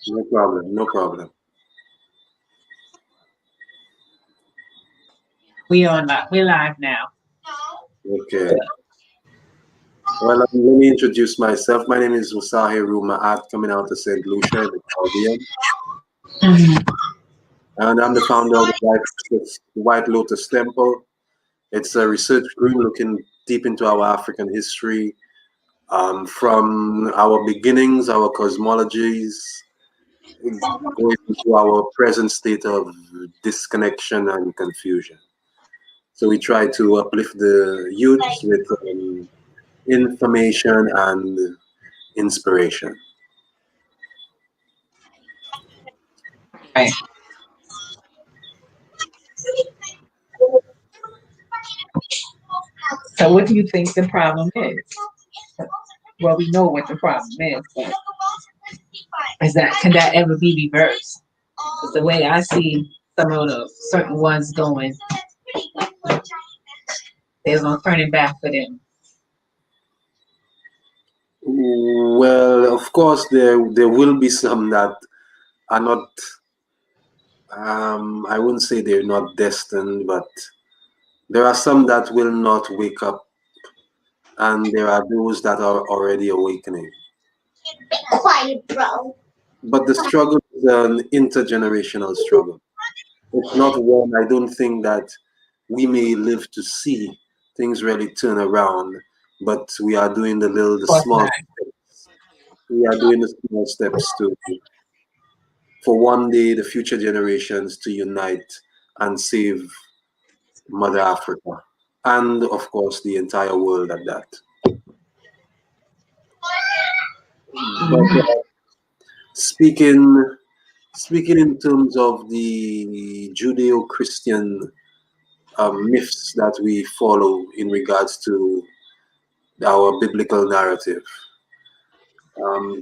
No problem. No problem. We're live now. Okay. Well, let me introduce myself. My name is Wsir Heru Maat, coming out of St Lucia in the Caribbean, and I'm the founder of the White Lotus Temple. It's a research group looking deep into our African history, from our beginnings, our cosmologies, going into our present state of disconnection and confusion. So we try to uplift the youth with information and inspiration. Right. So what do you think the problem is? Well, we know what the problem is, but can that ever be reversed? Because the way I see some of the certain ones going, there's no turning back for them. Well, of course, there will be some that are not. I wouldn't say they're not destined, but there are some that will not wake up, and there are those that are already awakening. Quiet, bro. But the struggle is an intergenerational struggle. It's not one I don't think that we may live to see things really turn around, but we are doing the Of course small not. steps. We are doing the small steps to for one day the future generations to unite and save Mother Africa, and of course the entire world at that. But speaking speaking in terms of the Judeo-Christian myths that we follow in regards to our biblical narrative,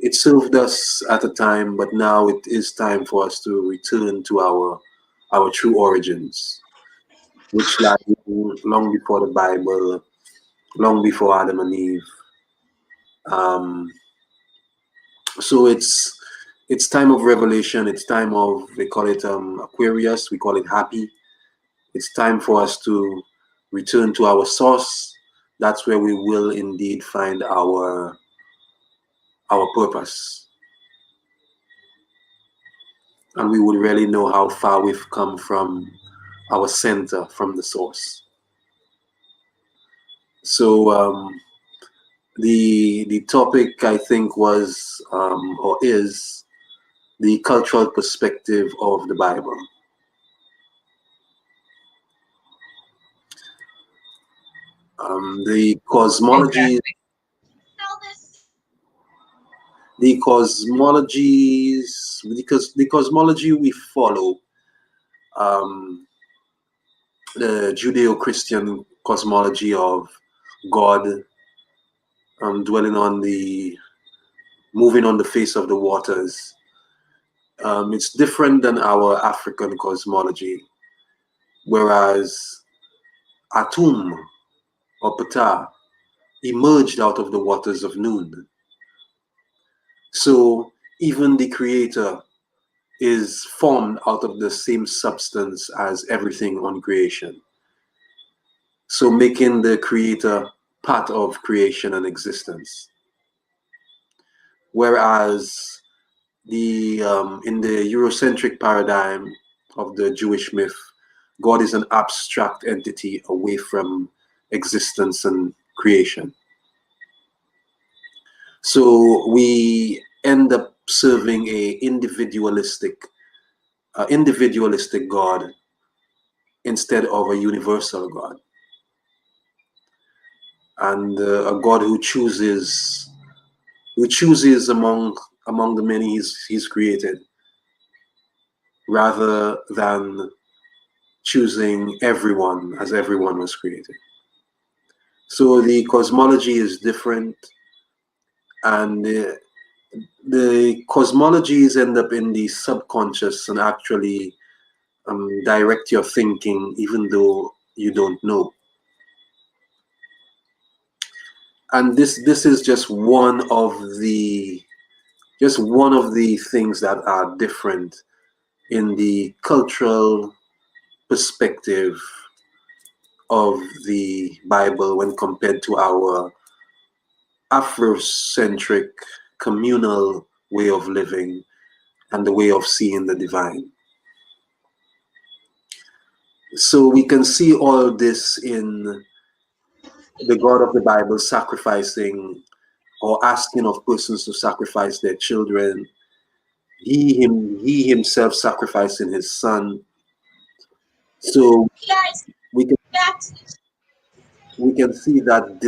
it served us at a time, but now it is time for us to return to our true origins, which lie long before the Bible, long before Adam and Eve. Um, so it's time of revelation. It's time of, they call it Aquarius. We call it happy. It's time for us to return to our source. That's where we will indeed find our purpose, and we would really know how far we've come from our center, from the source. So the topic I think was or is the cultural perspective of the Bible. The cosmology, Exactly. the cosmologies, because the cosmology we follow, um, the Judeo-Christian cosmology of God, dwelling on the moving on the face of the waters. It's different than our African cosmology, whereas Atum or Ptah emerged out of the waters of noon. So even the creator is formed out of the same substance as everything on creation. So making the creator part of creation and existence. Whereas the in the Eurocentric paradigm of the Jewish myth, God is an abstract entity away from existence and creation. So we end up serving a individualistic God instead of a universal God, and a God who chooses among the many he's created, rather than choosing everyone as everyone was created. So the cosmology is different, and the cosmologies end up in the subconscious and actually direct your thinking, even though you don't know. And this is just just one of the things that are different in the cultural perspective of the Bible when compared to our Afrocentric communal way of living and the way of seeing the divine. So we can see all this in the God of the Bible sacrificing or asking of persons to sacrifice their children. He himself sacrificing his son. So we can see that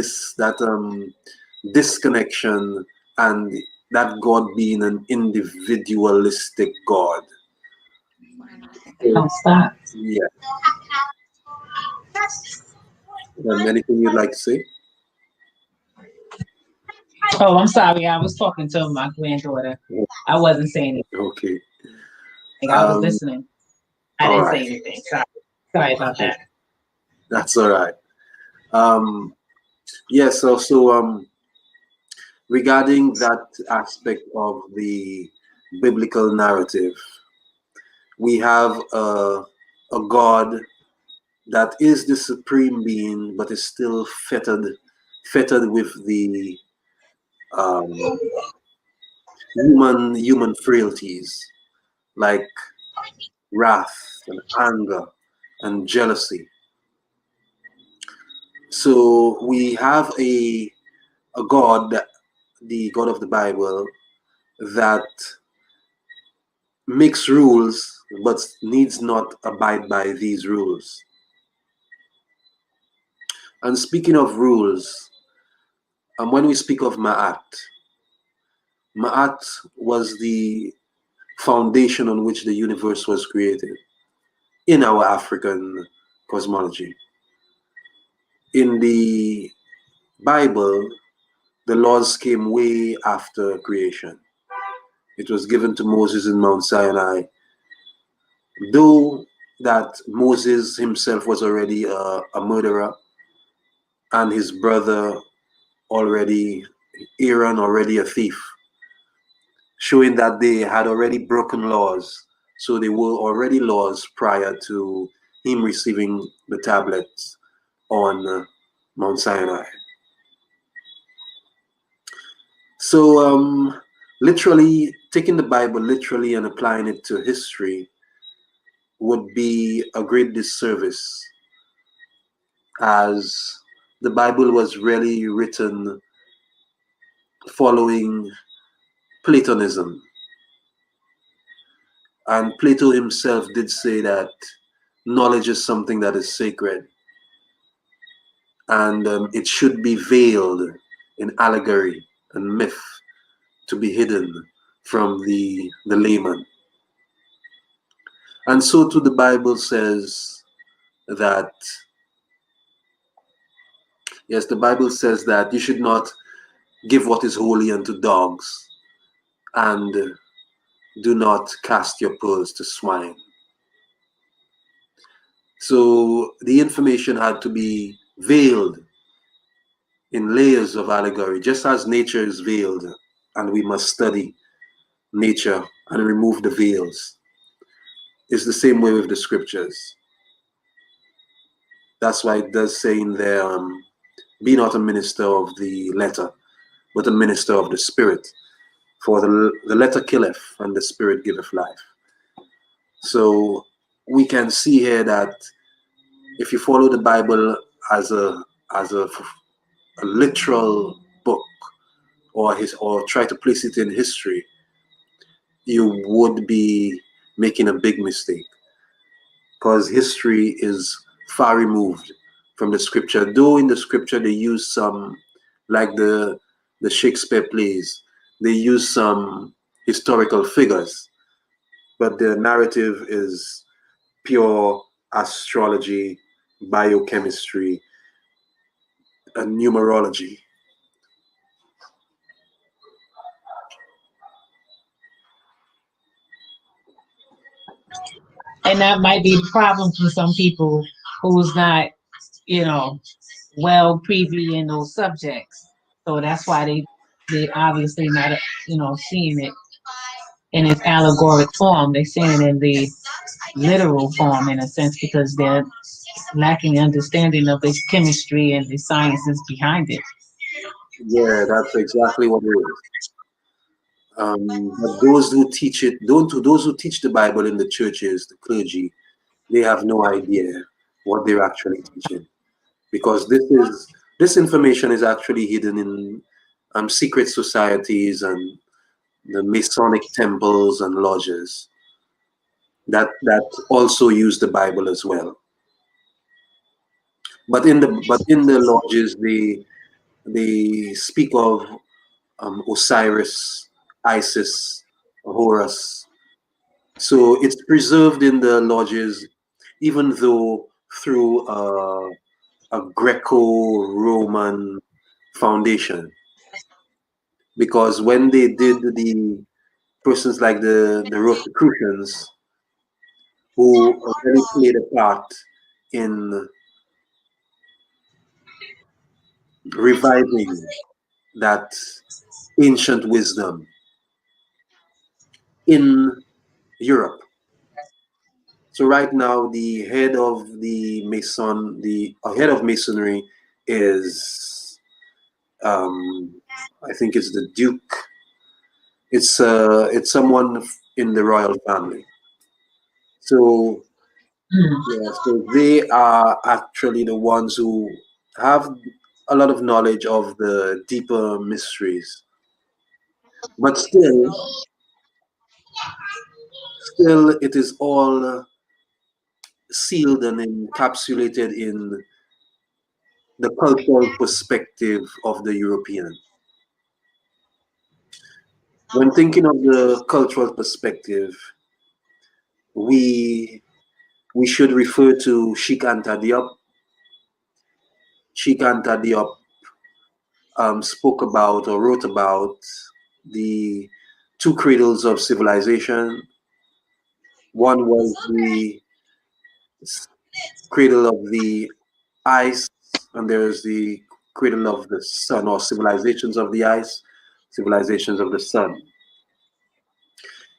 disconnection and that God being an individualistic God. Don't stop. Yeah. Anything you'd like to say? Oh, I'm sorry. I was talking to my granddaughter. I wasn't saying anything. Okay. Like, I was listening. I didn't say anything. Sorry about that. That's all right. Yes. Also, regarding that aspect of the biblical narrative, we have a God that is the supreme being, but is still fettered with the human frailties like wrath and anger and jealousy. So we have a God, the God of the Bible, that makes rules but needs not abide by these rules. And speaking of rules, when we speak of Ma'at, Ma'at was the foundation on which the universe was created in our African cosmology. In the Bible, the laws came way after creation. It was given to Moses in Mount Sinai, though that Moses himself was already a murderer, and his brother already, Aaron, already a thief, showing that they had already broken laws. So they were already laws prior to him receiving the tablets on Mount Sinai. So literally taking the Bible literally and applying it to history would be a great disservice, as the Bible was really written following Platonism. And Plato himself did say that knowledge is something that is sacred, and it should be veiled in allegory and myth to be hidden from the layman. And so too the Bible says that, yes, the Bible says that you should not give what is holy unto dogs, and do not cast your pearls to swine. So the information had to be veiled in layers of allegory, just as nature is veiled, and we must study nature and remove the veils. It's the same way with the scriptures. That's why it does say in there, be not a minister of the letter, but a minister of the spirit. For the letter killeth, and the spirit giveth life. So we can see here that if you follow the Bible as a literal book, or try to place it in history, you would be making a big mistake, because history is far removed from the scripture. Though in the scripture they use some, like the Shakespeare plays, they use some historical figures, but the narrative is pure astrology, biochemistry, and numerology. And that might be the problem for some people who's not, well privy in those subjects. So that's why they obviously not, seeing it in its allegoric form. They're saying in the literal form, in a sense, because they're lacking understanding of its chemistry and the sciences behind it. Yeah, that's exactly what it is. But those who teach it, don't those who teach the Bible in the churches, the clergy, they have no idea what they're actually teaching, because this information is actually hidden in secret societies and the Masonic temples and lodges that also use the Bible as well. But in the lodges, they speak of Osiris, Isis, Horus. So it's preserved in the lodges, even though through a Greco-Roman foundation. Because when they did the persons like the Rosicrucians, who really played a part in reviving that ancient wisdom in Europe. So right now, the head of the head of Masonry is, I think it's the Duke. It's someone in the royal family. So yeah, so they are actually the ones who have a lot of knowledge of the deeper mysteries. But still, it is all sealed and encapsulated in the cultural perspective of the European. When thinking of the cultural perspective, we we should refer to Sheikh Anta Diop. Sheikh Anta Diop spoke about or wrote about the two cradles of civilization. One was the cradle of the ice, and there's the cradle of the sun, or civilizations of the ice, civilizations of the sun.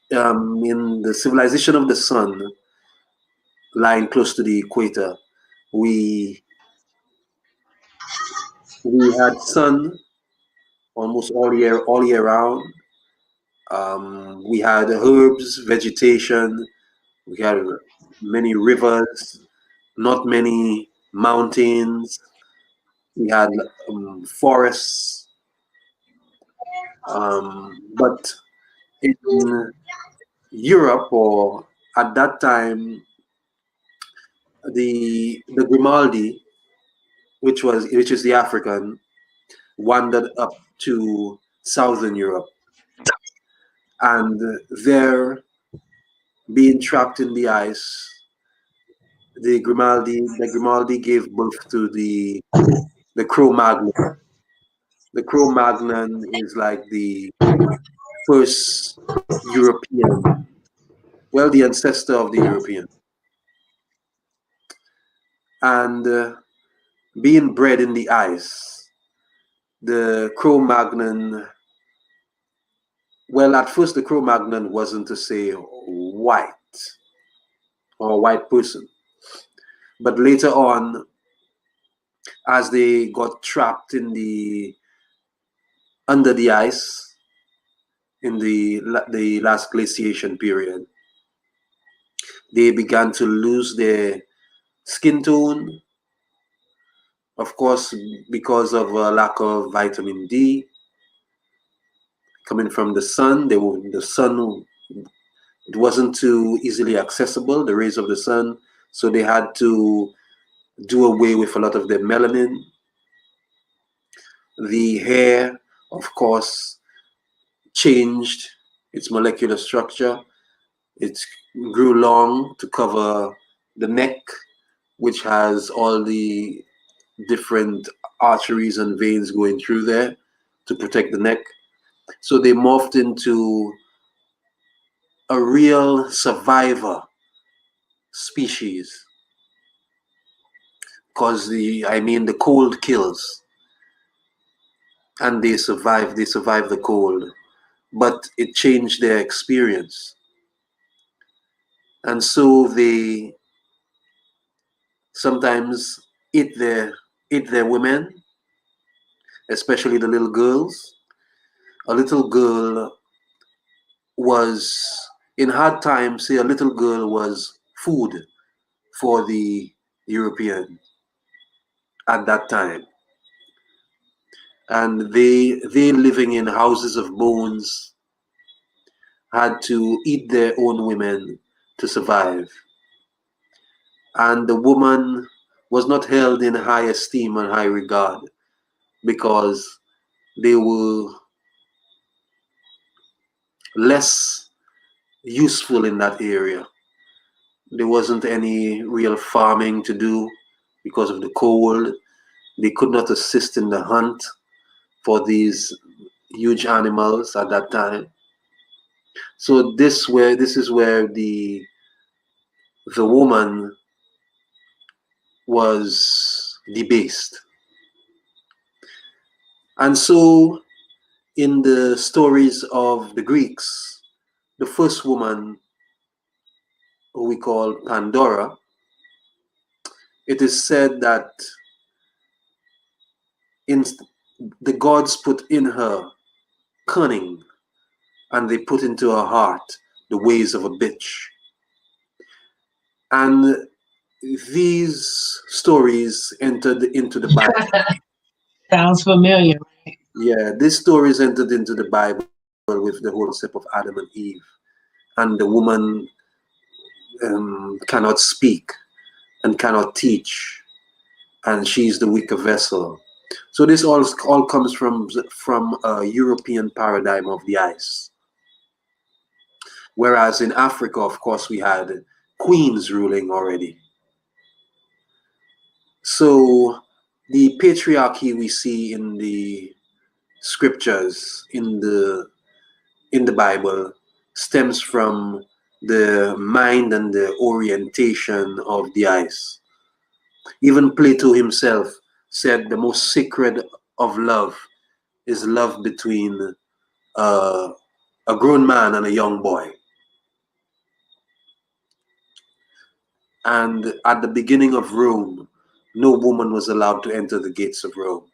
In the civilization of the sun, lying close to the equator, we we had sun almost all year round. We had herbs, vegetation. We had many rivers, not many mountains. We had forests. But in Europe, or at that time, the Grimaldi, which is the African, wandered up to southern Europe, and there, being trapped in the ice, the Grimaldi gave birth to the Cro-Magnon. The Cro-Magnon is like the first European, well, the ancestor of the European, and being bred in the ice, the Cro-Magnon. Well, at first, the Cro-Magnon wasn't to say white or white person, but later on, as they got trapped in the under the ice in the last glaciation period, they began to lose their skin tone, of course, because of a lack of vitamin D coming from the sun. The sun, it wasn't too easily accessible, the rays of the sun, so they had to do away with a lot of their melanin. The hair, of course, changed its molecular structure. It grew long to cover the neck, which has all the different arteries and veins going through there to protect the neck. So they morphed into a real survivor species, because the cold kills, and they survive the cold. but it changed their experience. And so they sometimes eat their women, especially the little girls. A little girl was in hard times. Say a little girl was food for the European at that time, and they living in houses of bones had to eat their own women to survive, and the woman was not held in high esteem and high regard because they were less useful in that area. There wasn't any real farming to do because of the cold. They could not assist in the hunt for these huge animals at that time. So this is where the woman was debased. And so in the stories of the Greeks, the first woman, who we call Pandora, it is said that in the gods put in her cunning, and they put into her heart the ways of a bitch. And these stories entered into the Bible. Sounds familiar. Yeah, these stories entered into the Bible with the whole concept of Adam and Eve. And the woman cannot speak and cannot teach, and she's the weaker vessel. So this all comes from a European paradigm of the ice. Whereas in Africa, of course, we had queens ruling already. So the patriarchy we see in the scriptures in the Bible stems from the mind and the orientation of the ice. Even Plato himself said the most sacred of love is love between uh, a grown man and a young boy. And at the beginning of Rome, no woman was allowed to enter the gates of Rome.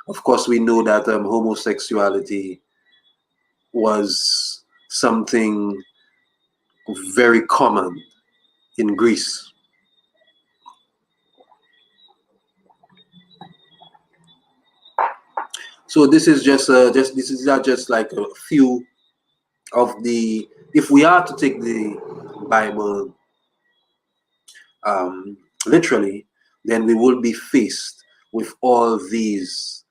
Of course, we know that homosexuality was something very common in Greece. So this is just this is not just like a few of the. If we are to take the Bible literally, then we will be faced with all these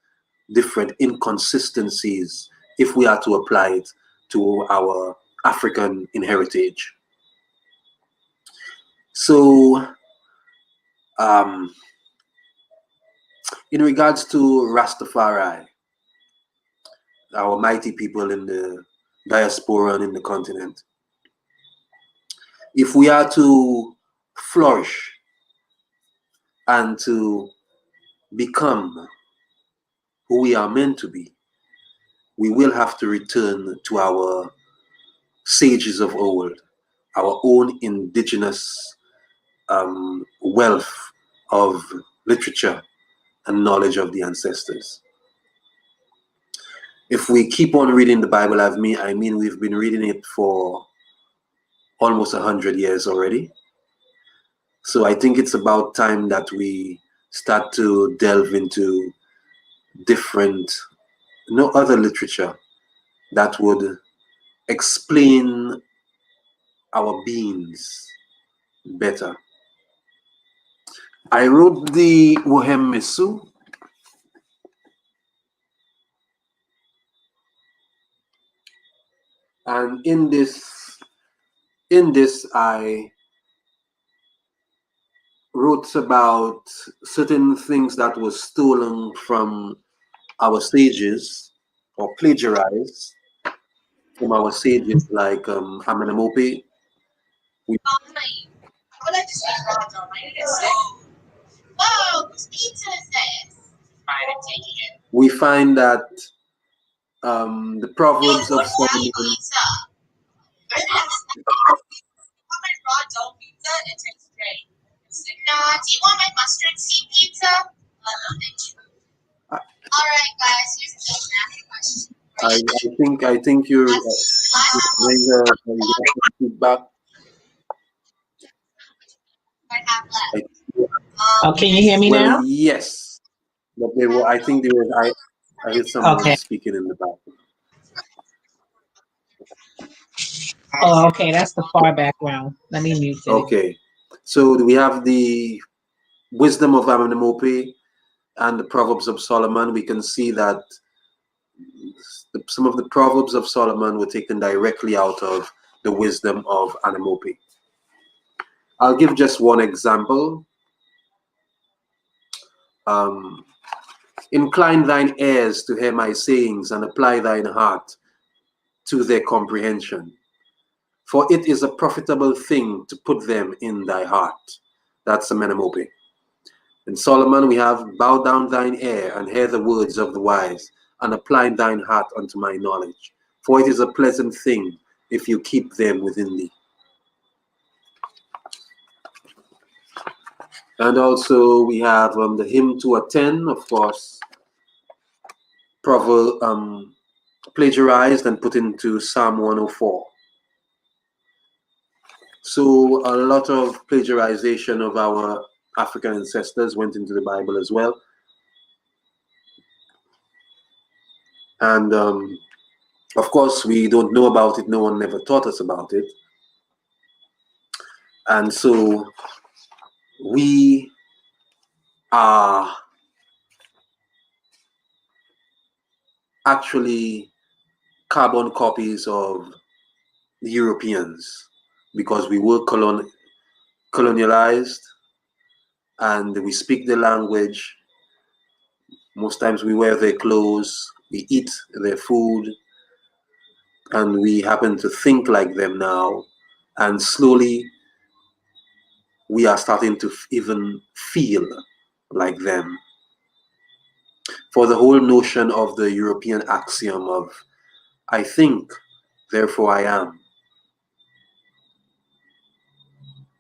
different inconsistencies if we are to apply it to our African heritage. So, um, in regards to Rastafari, our mighty people in the diaspora and in the continent, if we are to flourish and to become who we are meant to be, we will have to return to our sages of old, our own indigenous wealth of literature and knowledge of the ancestors. If we keep on reading the Bible, I mean we've been reading it for almost 100 years already. So I think it's about time that we start to delve into different, no other literature that would explain our beings better. I wrote the Wohem Misu, and in this I wrote about certain things that was stolen from our sages or plagiarized from our sages like Amenemope. We, I would like to speak about them. I need a sip. Whoa, whose pizza is this? Fine, I'm taking it. we find that The Proverbs of What Solomon. pizza? My raw dough pizza, it tastes great. Nah, do you want my mustard seed pizza? No, thank you. Alright, guys, here's the snack question. I think you're getting some feedback. I have left. Oh, can you hear me Well, now? yes, but they were. I think there was. I heard someone Okay. speaking in the background. Oh, okay. That's the far background. Let me mute it. Okay, so we have the wisdom of Amenemope and the Proverbs of Solomon. We can see that some of the Proverbs of Solomon were taken directly out of the wisdom of Amenemope. I'll give just one example. Um, Incline thine ears to hear my sayings, and apply thine heart to their comprehension. For it is a profitable thing to put them in thy heart. That's Amenemope. In Solomon we have, bow down thine ear and hear the words of the wise, and apply thine heart unto my knowledge. For it is a pleasant thing if you keep them within thee. And also we have the hymn to attend, of course, plagiarized and put into Psalm 104. So a lot of plagiarization of our African ancestors went into the Bible as well. And of course, we don't know about it. No one never taught us about it. And so we are actually carbon copies of the Europeans because we were colonialized and we speak the language. Most times we wear their clothes, we eat their food, and we happen to think like them now. And slowly we are starting to even feel like them. For the whole notion of the European axiom of I think, therefore I am.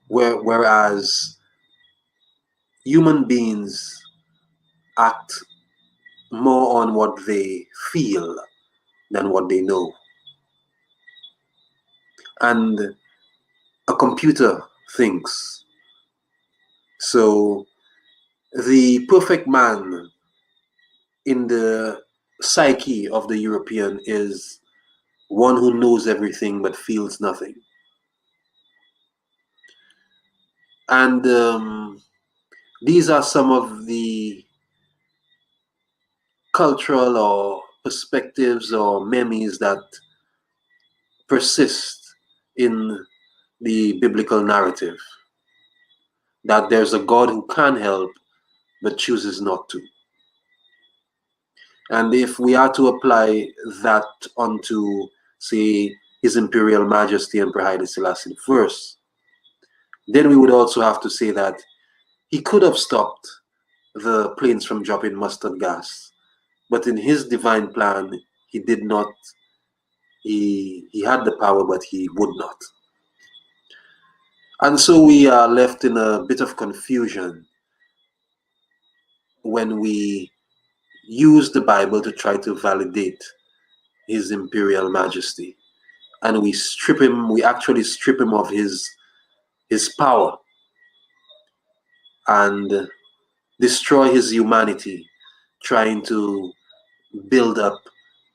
Whereas human beings act more on what they feel than what they know. And a computer thinks. So the perfect man in the psyche of the European is one who knows everything but feels nothing. And these are some of the cultural or perspectives or memories that persist in the biblical narrative. That there's a God who can help but chooses not to. And if we are to apply that onto, say, His Imperial Majesty Emperor Haile Selassie I, then we would also have to say that he could have stopped the planes from dropping mustard gas, but in his divine plan, he did not. He had the power, but he would not. And so we are left in a bit of confusion when we use the Bible to try to validate His Imperial Majesty. And we actually strip him of his power and destroy his humanity, trying to build up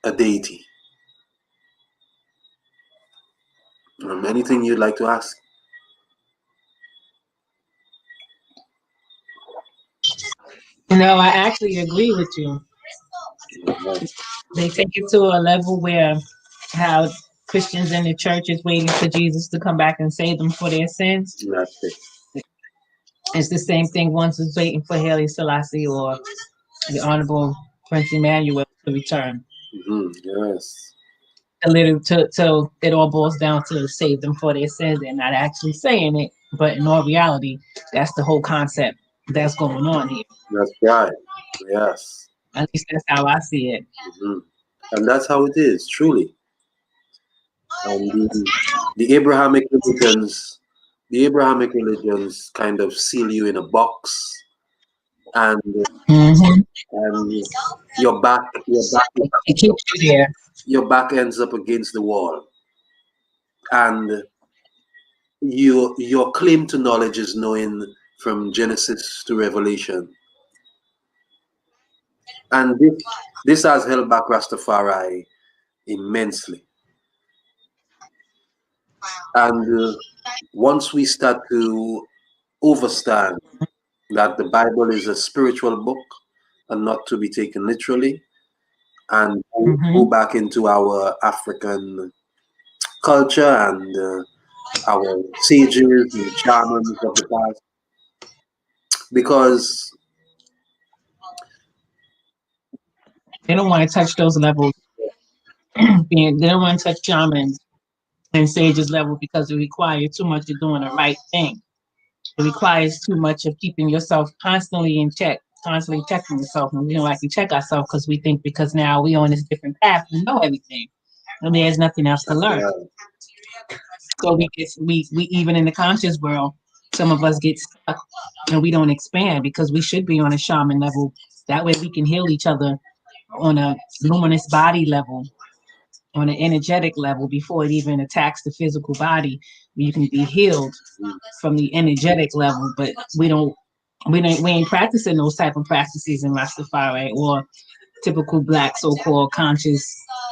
a deity. Anything you'd like to ask? No, I actually agree with you. They take it to a level where how Christians in the church is waiting for Jesus to come back and save them for their sins. That's it. It's the same thing once is waiting for Haile Selassie or the Honorable Prince Emmanuel to return. Yes. So it all boils down to save them for their sins. They're not actually saying it, but in all reality, that's the whole concept that's going on here. That's right. Yes. At least that's how I see it. Mhm. And that's how it is, truly. And the Abrahamic religions kind of seal you in a box, and Mm-hmm. and your back your back It keeps you there. your back ends up against the wall, and your claim to knowledge is knowing from Genesis to Revelation, and this has held back Rastafari immensely. And once we start to understand that the Bible is a spiritual book and not to be taken literally, and go Mm-hmm. back into our African culture and our sages and shamans of the past, because They don't want to touch those levels. They don't want to touch shamans and sages level because it requires too much of doing the right thing. It requires too much of keeping yourself constantly in check, constantly checking yourself. And we don't like to check ourselves because we think because now we on this different path, we know everything. And there's nothing else to learn. yeah, So we even in the conscious world, some of us get stuck and we don't expand because we should be on a shaman level. That way we can heal each other on a luminous body level, on an energetic level before it even attacks the physical body. You can be healed from the energetic level, but we ain't practicing those type of practices in Rastafari or typical black so-called conscious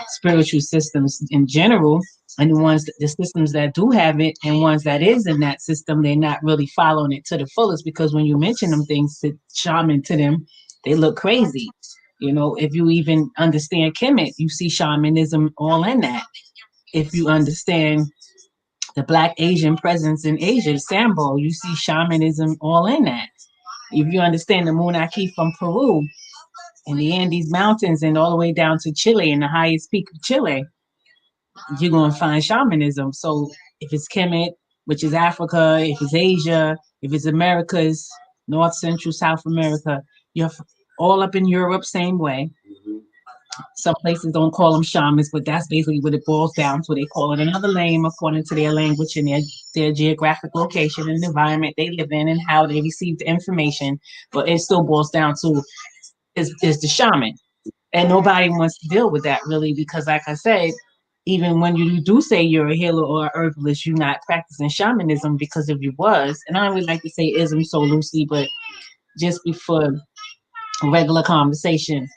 spiritual systems in general. And the systems that do have it and ones that is in that system, they're not really following it to the fullest because when you mention them things to shaman to them, they look crazy. You know, if you even understand Kemet, you see shamanism all in that. If you understand the Black Asian presence in Asia, Sambo, you see shamanism all in that. If you understand the Munaki from Peru and the Andes Mountains and all the way down to Chile and the highest peak of Chile, you're going to find shamanism. So if it's Kemet, which is Africa, if it's Asia, if it's Americas, North, Central, South America, you're all up in Europe, same way. mhm, Some places don't call them shamans, but that's basically what it boils down to. They call it another name according to their language and their geographic location and the environment they live in and how they receive the information. But it still boils down to is the shaman. And nobody wants to deal with that really because, like I said, even when you do say you're a healer or a herbalist, you're not practicing shamanism because if you was, and I don't really like to say ism so loosely, but just before regular conversation.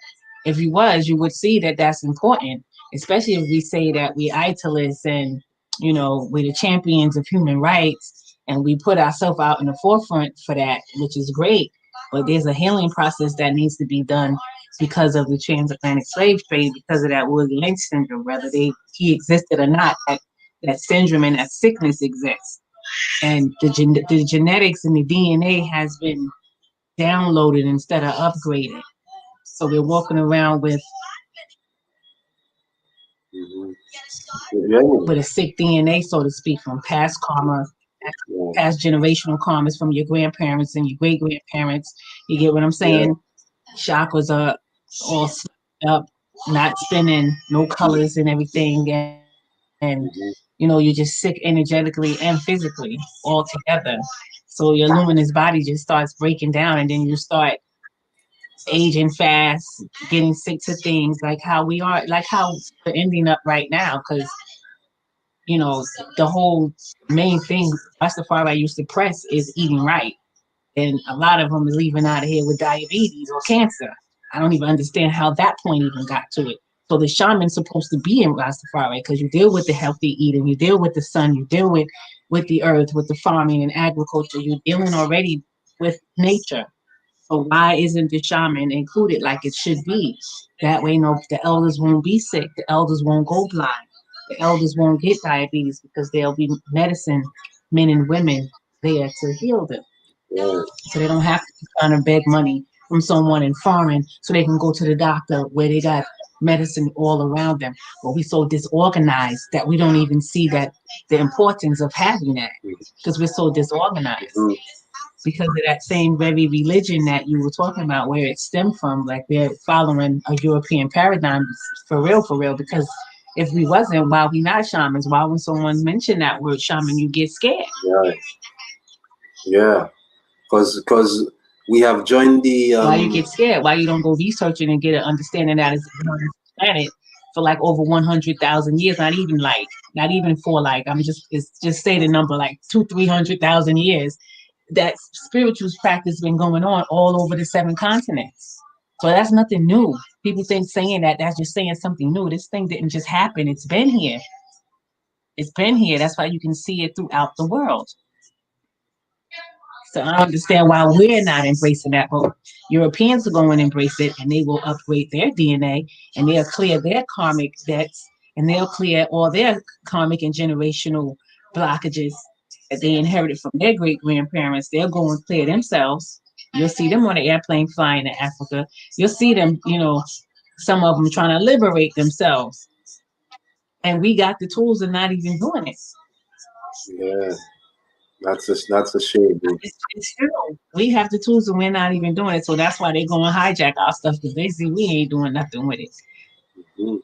If you was, you would see that that's important, especially if we say that we italists and we're the champions of human rights and we put ourselves out in the forefront for that, which is great. But there's a healing process that needs to be done because of the transatlantic slave trade, because of that Willie Lynch syndrome, whether he existed or not, that syndrome and that sickness exists. And the genetics and the DNA has been downloaded instead of upgraded. So we're walking around mhm. Yeah, with a sick DNA, so to speak, from past karma, yeah, past generational karmas from your grandparents and your great grandparents. You get what I'm yeah, saying? Chakras are all up, not spinning, no colors and everything, and mhm, you're just sick energetically and physically all together. So your luminous body just starts breaking down, and then you start aging fast, getting sick to things like how we are, like how we're ending up right now. Because the whole main thing Rastafari used to press is eating right, and a lot of them is leaving out of here with diabetes or cancer. I don't even understand how that point even got to it. So the shaman's supposed to be in Rastafari because you deal with the healthy eating, you deal with the sun, you deal with the earth, with the farming and agriculture. You're dealing already with nature. So why isn't the shaman included like it should be? That way, no, the elders won't be sick. The elders won't go blind. The elders won't get diabetes because there'll be medicine men and women there to heal them. yeah, So they don't have to be trying to beg money from someone in foreign so they can go to the doctor where they got medicine all around them. But we so disorganized that we don't even see that the importance of having that because we're so disorganized. mhm. because of that same very religion that you were talking about, where it stemmed from. Like they're following a European paradigm for real. Because if we wasn't, why we not shamans? Why when someone mentioned that word shaman, you get scared? Yeah, yeah, because we have joined the Why you get scared? Why you don't go researching and get an understanding that it's been on this planet for like over 100,000 years? Not even for like, it's just say the number like 200,000-300,000 years. That spiritual practice been going on all over the 7 continents. So that's nothing new. People think saying that that's just saying something new. This thing didn't just happen. It's been here. It's been here. That's why you can see it throughout the world. So I don't understand why we're not embracing that, but Europeans are going to embrace it, and they will upgrade their DNA, and they'll clear their karmic debts, and they'll clear all their karmic and generational blockages that they inherited from their great grandparents. They'll go and clear themselves. You'll see them on an airplane flying to Africa. You'll see them, some of them trying to liberate themselves. And we got the tools and not even doing it. yeah. That's a shame. It's true. We have the tools and we're not even doing it. So that's why they go and hijack our stuff, because they see we ain't doing nothing with it. Mm-hmm.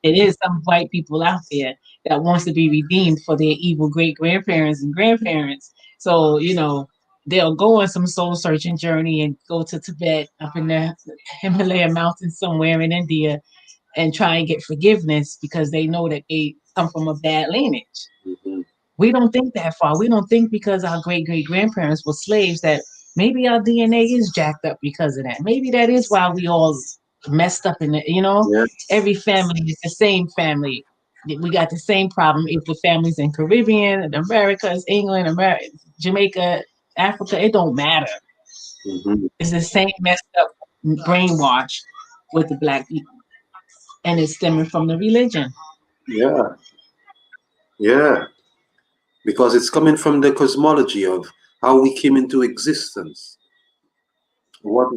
It is some white people out there that wants to be redeemed for their evil great grandparents and grandparents. So, they'll go on some soul searching journey and go to Tibet, up in the Himalaya mountains somewhere in India, and try and get forgiveness because they know that they come from a bad lineage. Mm-hmm. We don't think that far. We don't think because our great great grandparents were slaves that maybe our DNA is jacked up because of that. Maybe that is why we all messed up in the, Yeah. every family is the same family. We got the same problem if the families in Caribbean, the Americas, England, America, Jamaica, Africa. It don't matter. Mm-hmm. It's the same messed up brainwash with the black people, and it's stemming from the religion. Yeah. Yeah. Because it's coming from the cosmology of how we came into existence. What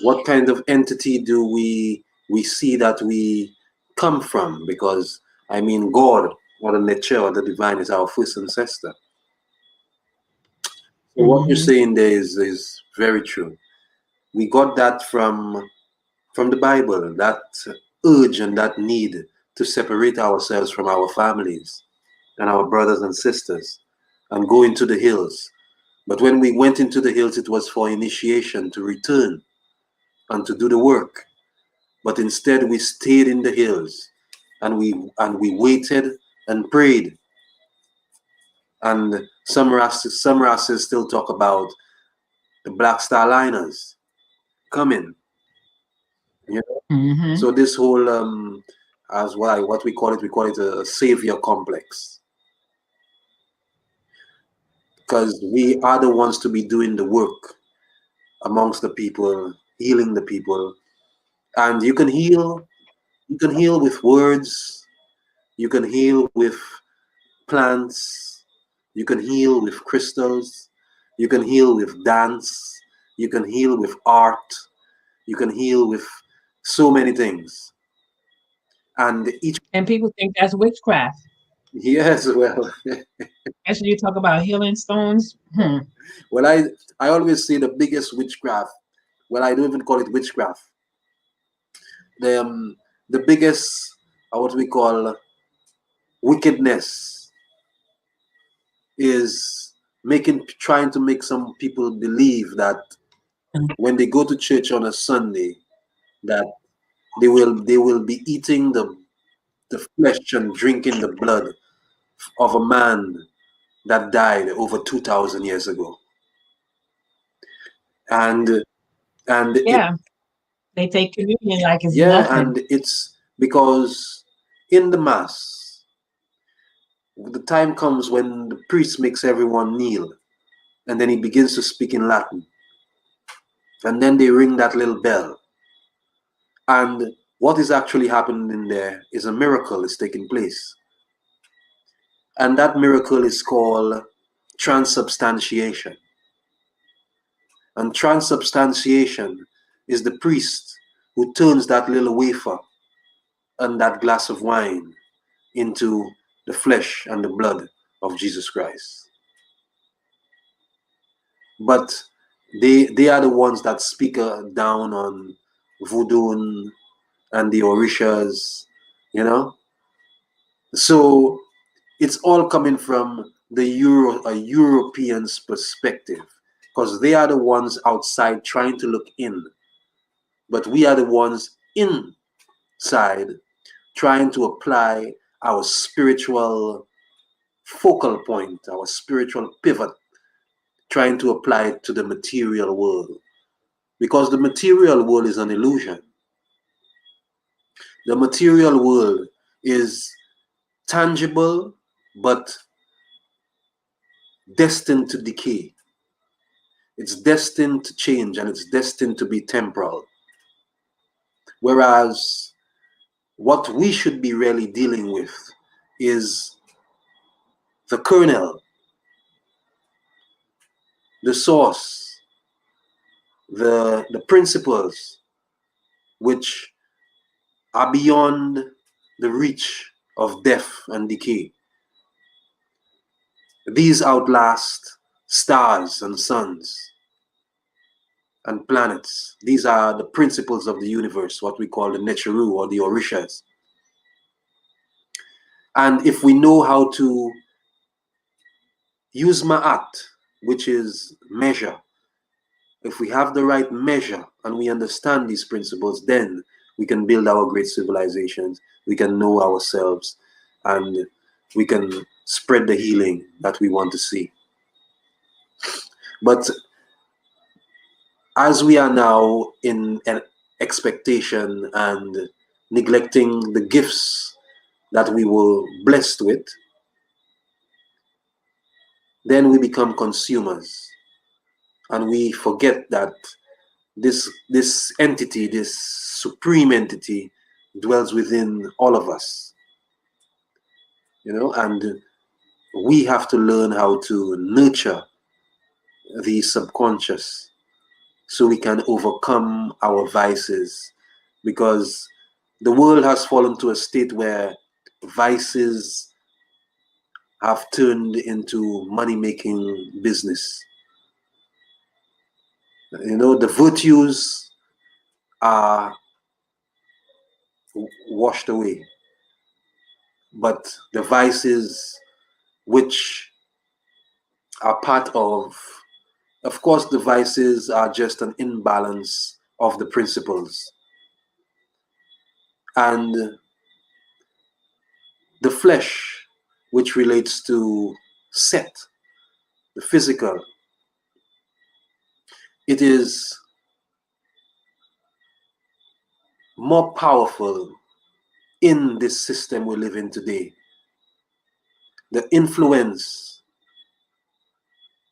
what kind of entity do we see that we come from? Because I mean, God or the nature or the divine is our first ancestor. So what you're Hmm. saying there is very true. We got that from the Bible, that urge and that need to separate ourselves from our families and our brothers and sisters and go into the hills. But when we went into the hills, it was for initiation to return and to do the work. But instead, we stayed in the hills and we waited and prayed. And some races still talk about the Black Star Liners coming. You know? Hmm. So this whole as what we call it a savior complex, because we are the ones to be doing the work amongst the people, healing the people, and you can heal with words, you can heal with plants, you can heal with crystals, you can heal with dance, you can heal with art, you can heal with so many things. And each And people think that's witchcraft. yes, well, Actually, you talk about healing stones. Hmm. well, I always say the biggest witchcraft. Well, I don't even call it witchcraft. The biggest what we call wickedness is making trying to make some people believe that when they go to church on a Sunday, that they will be eating the flesh and drinking the blood of a man that died over 2,000 years ago, and and it Yeah, they take communion like it's yeah, nothing. and it's because in the mass, the time comes when the priest makes everyone kneel, and then he begins to speak in Latin, and then they ring that little bell, and what is actually happening in there is a miracle is taking place, and that miracle is called transubstantiation. And transubstantiation is the priest who turns that little wafer and that glass of wine into the flesh and the blood of Jesus Christ. But They are the ones that speak down on voodoo and the orishas, you know. So it's all coming from the European's perspective, because they are the ones outside trying to look in, but we are the ones inside trying to apply our spiritual focal point, our spiritual pivot, trying to apply it to the material world. Because the material world is an illusion. The material world is tangible but destined to decay. It's destined to change and it's destined to be temporal. Whereas what we should be really dealing with is the kernel, the source, the principles which are beyond the reach of death and decay. These outlast stars and suns and planets. These are the principles of the universe, what we call the Necheru or the Orishas. And if we know how to use Ma'at, which is measure, if we have the right measure and we understand these principles, then we can build our great civilizations, we can know ourselves, and we can spread the healing that we want to see. But as we are now in an expectation and neglecting the gifts that we were blessed with, then we become consumers and we forget that this entity, this supreme entity, dwells within all of us, you know, and we have to learn how to nurture the subconscious so we can overcome our vices, because the world has fallen to a state where vices have turned into money-making business. You know, the virtues are washed away, but the vices which are part of course, the vices are just an imbalance of the principles. And the flesh, which relates to Set, the physical, it is more powerful in this system we live in today. The influence,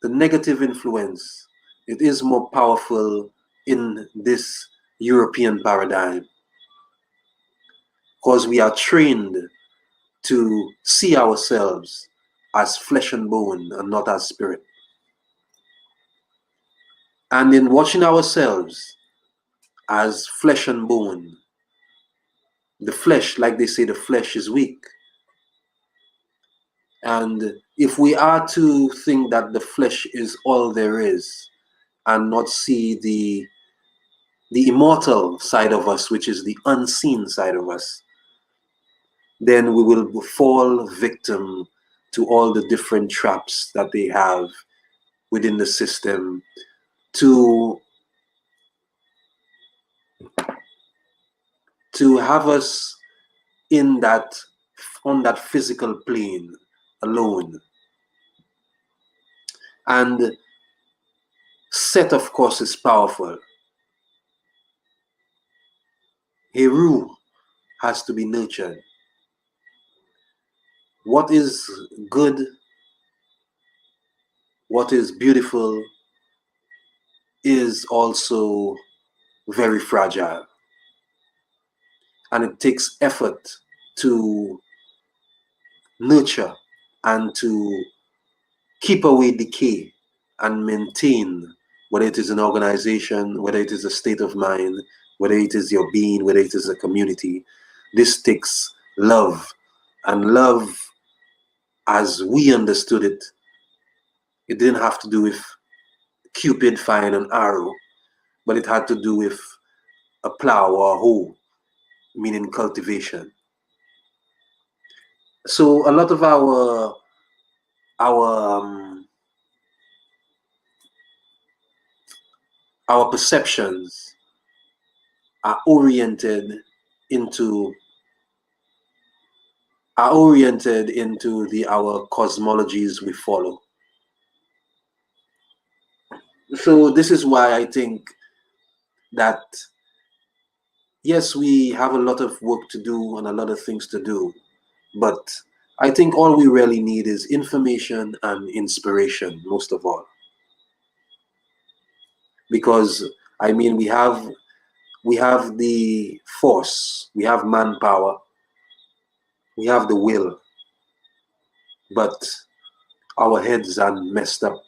the negative influence, it is more powerful in this European paradigm, because we are trained to see ourselves as flesh and bone and not as spirit. And in watching ourselves as flesh and bone, the flesh, like they say, the flesh is weak. And if we are to think that the flesh is all there is and not see the immortal side of us, which is the unseen side of us, then we will fall victim to all the different traps that they have within the system to have us in that, on that physical plane alone. And Set, of course, is powerful. Heru has to be nurtured. What is good, what is beautiful, is also very fragile. And it takes effort to nurture and to keep away decay and maintain, whether it is an organization, whether it is a state of mind, whether it is your being, whether it is a community. This takes love. And love, as we understood it, it didn't have to do with Cupid firing an arrow, but it had to do with a plow or a hoe, meaning cultivation. So a lot of our um, our perceptions are into oriented into the our cosmologies we follow. So this is why I think that yes, we have a lot of work to do and a lot of things to do, but I think all we really need is information and inspiration, most of all. Because I mean, we have the force, we have manpower, we have the will, but our heads are messed up,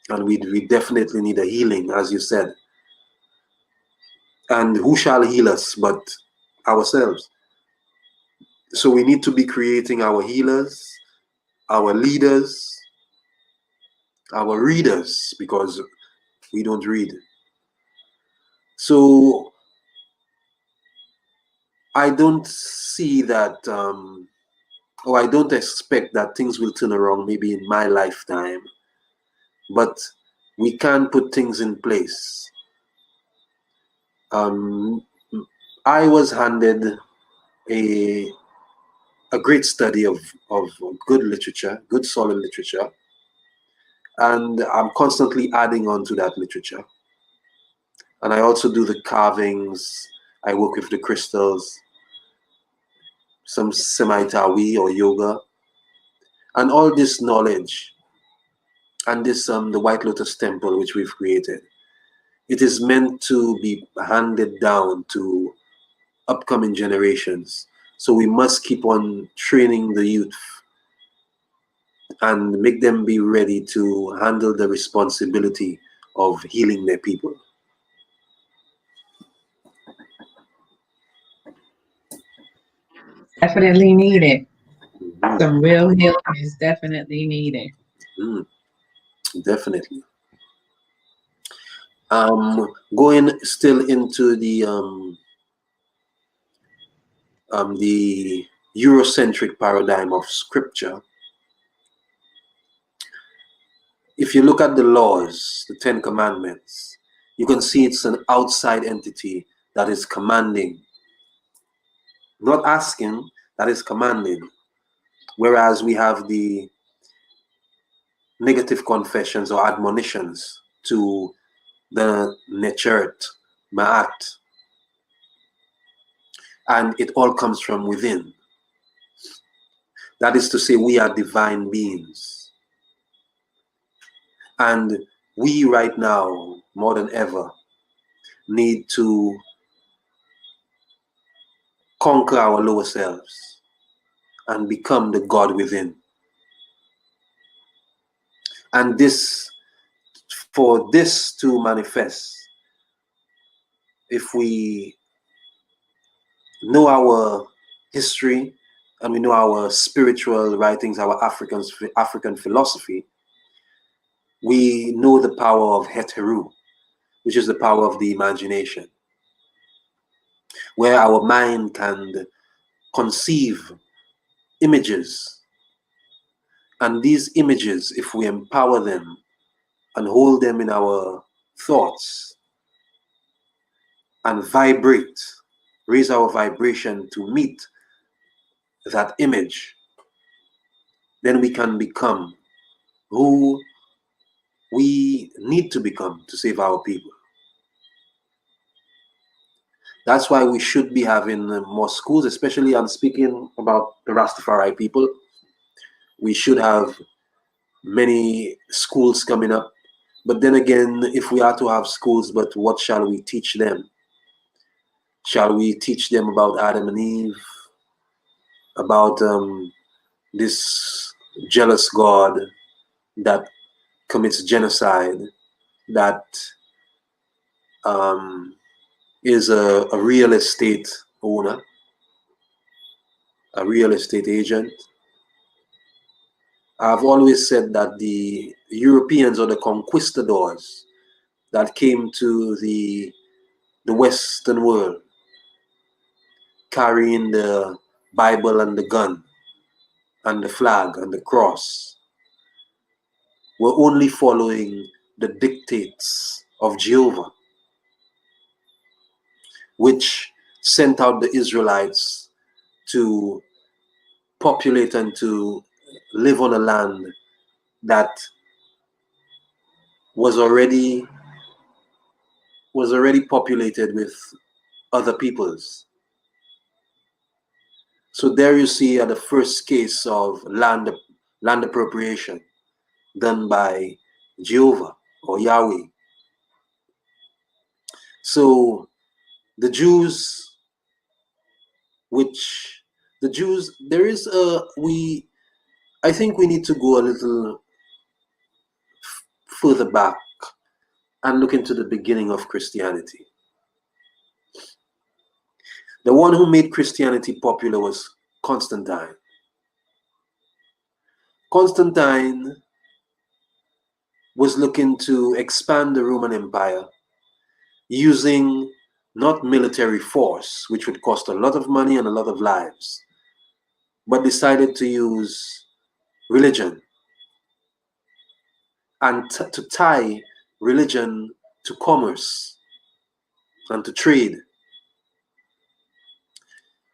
and we definitely need a healing, as you said. And who shall heal us but ourselves? So we need to be creating our healers, our leaders, our readers, because we don't read. So I don't see that, or I don't expect that things will turn around maybe in my lifetime, but we can put things in place. Um, I was handed a great study of good literature, good solid literature, and I'm constantly adding on to that literature. And I also do the carvings. I work with the crystals, some semi-tawi or yoga, and all this knowledge, and this the White Lotus Temple which we've created. It is meant to be handed down to upcoming generations. So we must keep on training the youth and make them be ready to handle the responsibility of healing their people. Definitely needed. Mhm. Some real healing is definitely needed. Mm, definitely. Going still into the Eurocentric paradigm of scripture, if you look at the laws, the Ten Commandments, you can see it's an outside entity that is commanding, not asking, that is commanding. Whereas we have the negative confessions or admonitions to the Nechert, Ma'at, and it all comes from within. That is to say, we are divine beings. And we right now, more than ever, need to conquer our lower selves and become the God within. And this, for this to manifest, if we know our history and we know our spiritual writings, our African philosophy, we know the power of Het Heru, which is the power of the imagination, where our mind can conceive images. And these images, if we empower them and hold them in our thoughts and vibrate, raise our vibration to meet that image, then we can become who we need to become to save our people. That's why we should be having more schools, especially I'm speaking about the Rastafari people. We should have many schools coming up. But then again, if we are to have schools, but what shall we teach them? Shall we teach them about Adam and Eve, about this jealous God that commits genocide, that um, is a real estate owner, a real estate agent? I've always said that the Europeans or the conquistadors, that came to the Western world carrying the Bible and the gun and the flag and the cross were only following the dictates of Jehovah, which sent out the Israelites to populate and to live on a land that was already populated with other peoples. So there you see the first case of land appropriation done by Jehovah or Yahweh. So the Jews, there is I think we need to go a little further back and look into the beginning of Christianity. The one who made Christianity popular was Constantine. Constantine was looking to expand the Roman Empire using not military force, which would cost a lot of money and a lot of lives, but decided to use religion and to tie religion to commerce and to trade.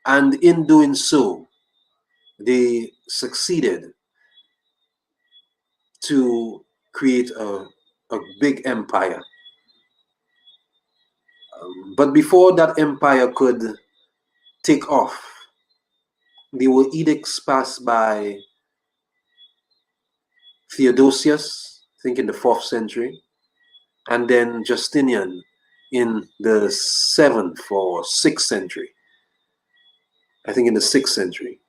And in doing so, they succeeded to create a big empire. But before that empire could take off, there were edicts passed by Theodosius, I think in the 4th century, and then Justinian in the 7th or 6th century. I think in the 6th century.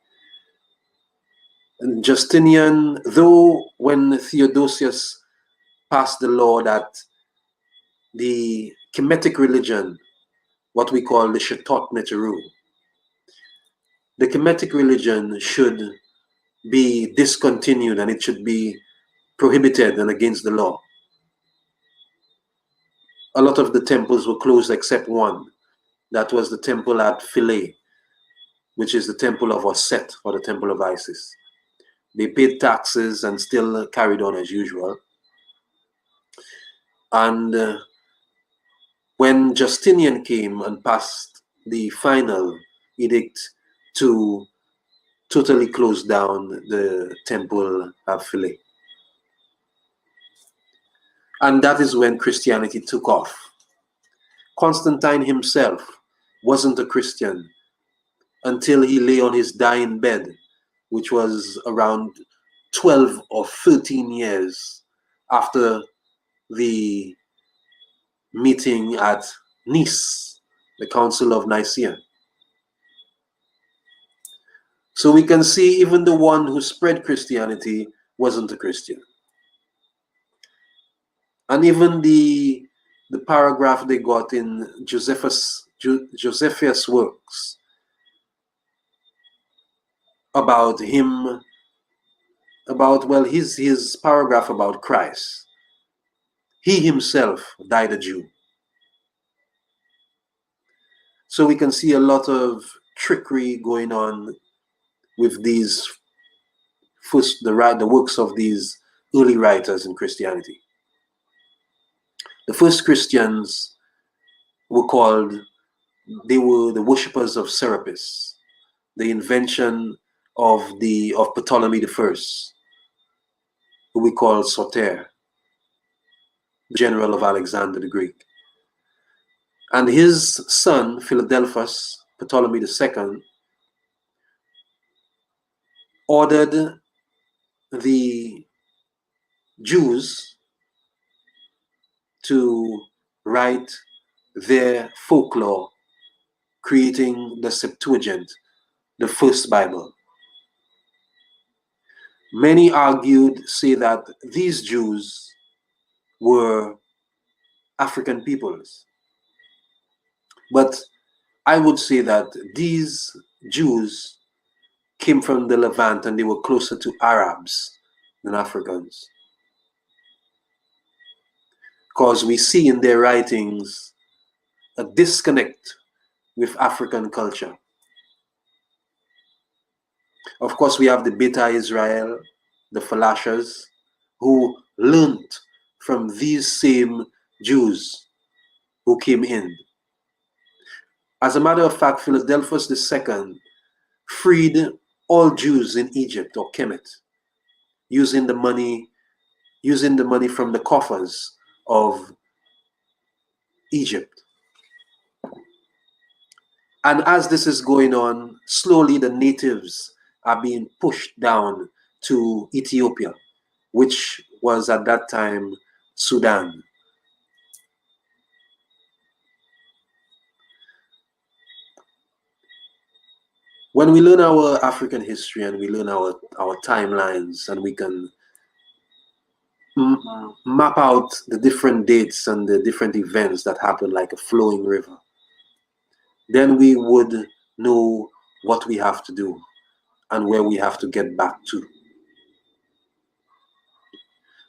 And Justinian, though when Theodosius passed the law that the Kemetic religion, what we call the Shetot Neteru, the Kemetic religion should be discontinued and it should be prohibited and against the law. A lot of the temples were closed except one. That was the temple at Philae, which is the temple of Osset or the temple of Isis. They paid taxes and still carried on as usual. And when Justinian came and passed the final edict to totally close down the temple at Philae. And that is when Christianity took off. Constantine himself wasn't a Christian until he lay on his dying bed, which was around 12 or 13 years after the meeting at Nice, the Council of Nicaea. So we can see even the one who spread Christianity wasn't a Christian. And even the paragraph they got in Josephus' works about him, his paragraph about Christ. He himself died a Jew. So we can see a lot of trickery going on with these the works of these early writers in Christianity. The first Christians were they were the worshippers of Serapis, the invention of Ptolemy I, who we call Soter, the general of Alexander the Greek. And his son, Philadelphus, Ptolemy II, ordered the Jews to write their folklore, creating the Septuagint, the first Bible. Many say that these Jews were African peoples. But I would say that these Jews came from the Levant and they were closer to Arabs than Africans. because we see in their writings a disconnect with African culture. Of course, we have the Beta Israel, the Falashas, who learnt from these same Jews who came in. As a matter of fact, Philadelphus II freed all Jews in Egypt or Kemet, using the money from the coffers of Egypt. And as this is going on, slowly the natives are being pushed down to Ethiopia, which was at that time Sudan. When we learn our African history and we learn our timelines, and we can map out the different dates and the different events that happen like a flowing river, then we would know what we have to do and where we have to get back to.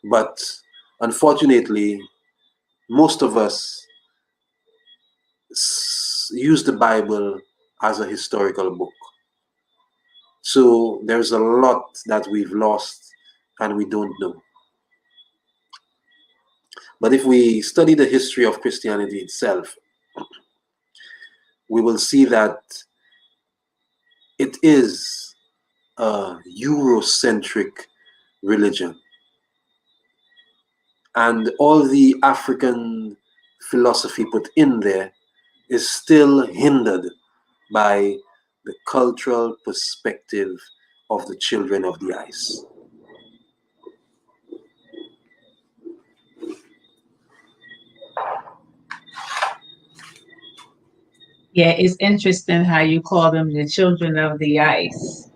But unfortunately, most of us use the Bible as a historical book. So there's a lot that we've lost and we don't know. But if we study the history of Christianity itself, we will see that it is a Eurocentric religion. And all the African philosophy put in there is still hindered by the cultural perspective of the children of the ice. Yeah, it's interesting how you call them the children of the ice.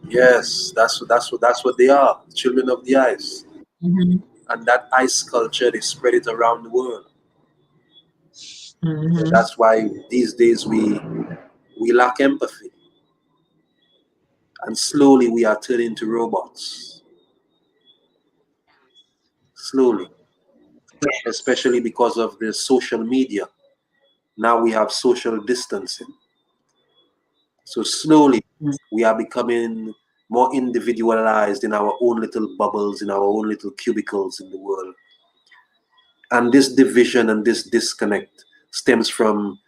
Yes, that's what they are, children of the ice. Mm-hmm. And that ice culture, they spread it around the world. Mm-hmm. So that's why these days we lack empathy. And slowly we are turning to robots. Slowly. Especially because of the social media. Now we have social distancing. So slowly we are becoming more individualized in our own little bubbles, in our own little cubicles in the world. And this division and this disconnect stems from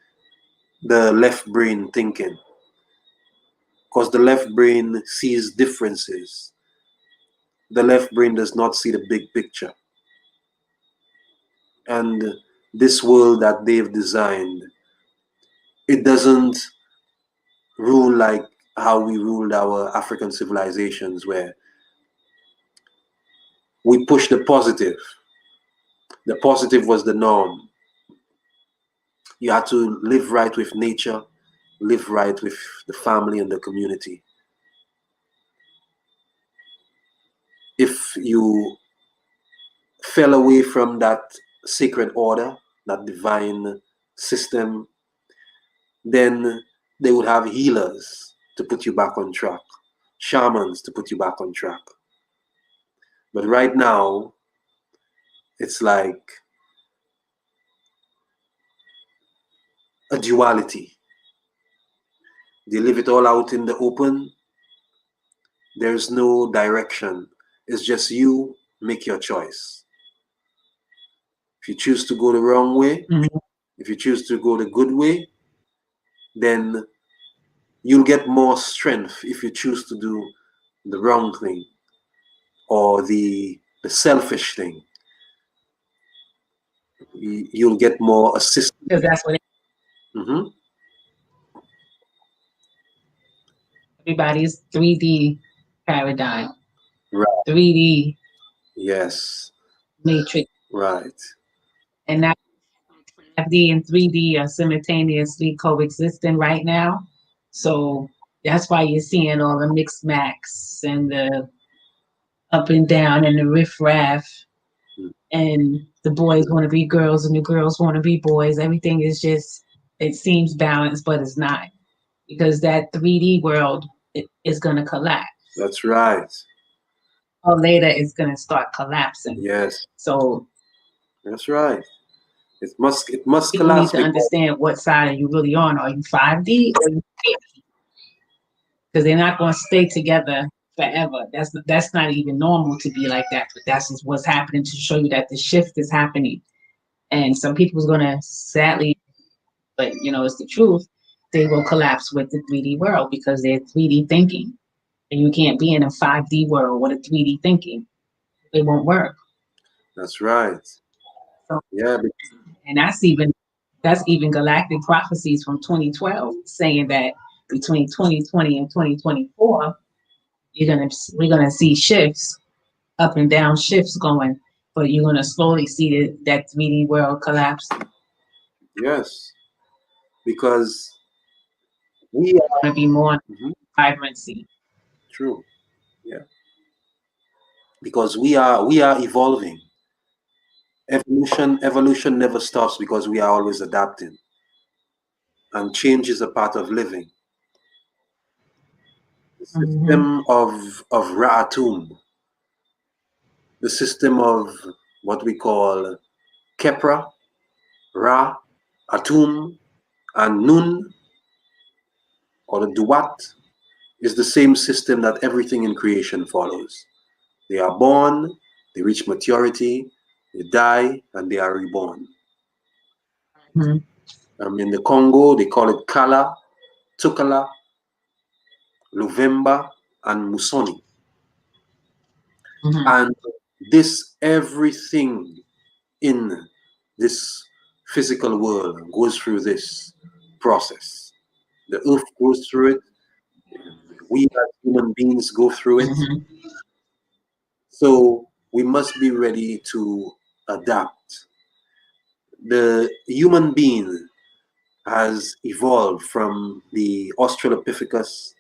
the left brain thinking. Because the left brain sees differences. The left brain does not see the big picture. And this world that they've designed, it doesn't rule like how we ruled our African civilizations, where we push the positive. The positive was the norm. You had to live right with nature, live right with the family and the community. If you fell away from that sacred order, that divine system, then they would have healers to put you back on track, shamans to put you back on track. But right now, it's like a duality. They live it all out in the open. There's no direction. It's just you make your choice. If you choose to go the wrong way, if you choose to go the good way, then you'll get more strength if you choose to do the wrong thing or the selfish thing. You'll get more assistance. Because that's what everybody's 3D paradigm. Right. 3D. Yes. Matrix. Right. And now 5D and 3D are simultaneously coexisting right now. So that's why you're seeing all the mixed max and the up and down and the riff-raff. And the boys want to be girls and the girls want to be boys. Everything is just, it seems balanced, but it's not. Because that 3D world is going to collapse. That's right. Or later it's going to start collapsing. Yes. So That's right. It must People need collapse to because understand what side are you really on. Are you 5D or you 3D? Because they're not going to stay together forever. That's not even normal to be like that. But that's just what's happening to show you that the shift is happening. And some people's going to sadly, but it's the truth. They will collapse with the 3D world because they're 3D thinking, and you can't be in a 5D world with a 3D thinking. It won't work. that's right. So, Yeah, and that's even galactic prophecies from 2012 saying that between 2020 and 2024, we're gonna see shifts, up and down shifts going, but you're gonna slowly see that 3D world collapse. yes, because we are Gonna be more mhm, vibrancy. true. Yeah, because we are evolving. Evolution never stops because we are always adapting, and change is a part of living. The Hmm. system of Ra'atum, the system of what we call Kepra, Ra, Atum, and Nun, or the Duat, is the same system that everything in creation follows. They are born, they reach maturity, they die, and they are reborn. Hmm. In the Congo, they call it Kala, Tukala, Luvemba, and Musoni. Hmm. And this everything in this physical world goes through this process. The earth goes through it. We as human beings go through it. Hmm. So we must be ready to adapt. The human being has evolved from the Australopithecus,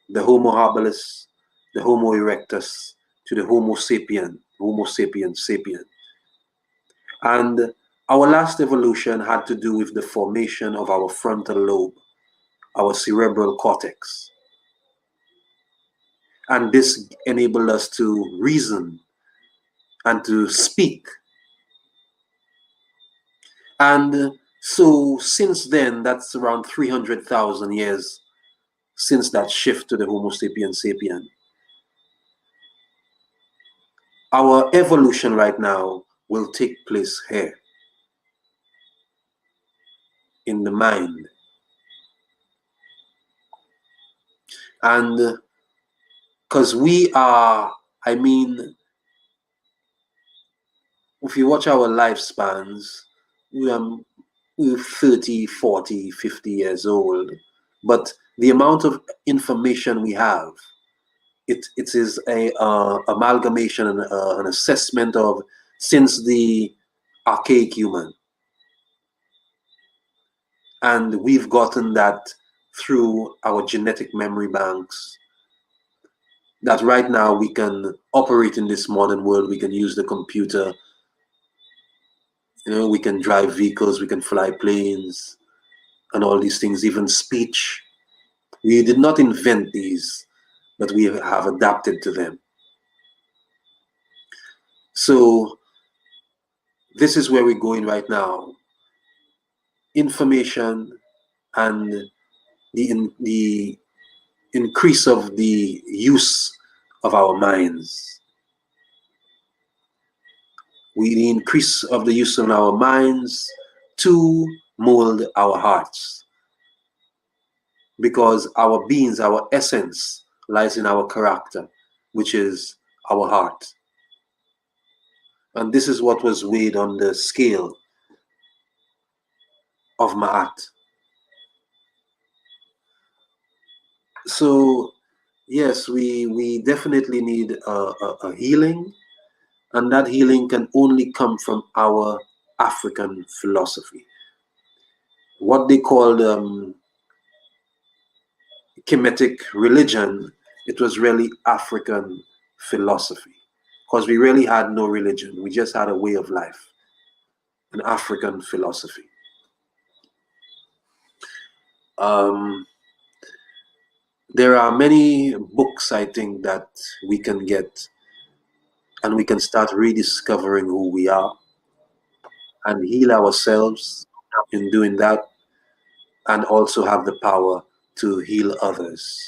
the Homo habilis, the Homo erectus, to the Homo sapien sapien. And our last evolution had to do with the formation of our frontal lobe, our cerebral cortex. And this enabled us to reason and to speak. And so since then, that's around 300,000 years since that shift to the Homo sapien sapien. Our evolution right now will take place here in the mind. And because we are, I mean, if you watch our lifespans, we are, we're 30, 40, 50 years old. But the amount of information we have, it is a amalgamation and an assessment of since the archaic human. And we've gotten that through our genetic memory banks, that right now we can operate in this modern world. We can use the computer, we can drive vehicles, we can fly planes, and all these things, even speech. We did not invent these, but we have adapted to them. So this is where we're going right now. Information and the increase of the use of our minds. The increase of the use of our minds to mold our hearts. Because our beings, our essence lies in our character, which is our heart. And this is what was weighed on the scale of Ma'at. So, yes, we definitely need a healing, and that healing can only come from our African philosophy. What they called Kemetic religion, it was really African philosophy. Because we really had no religion, we just had a way of life, an African philosophy. Um, there are many books, I think, that we can get, and we can start rediscovering who we are. and heal ourselves in doing that, and also have the power to heal others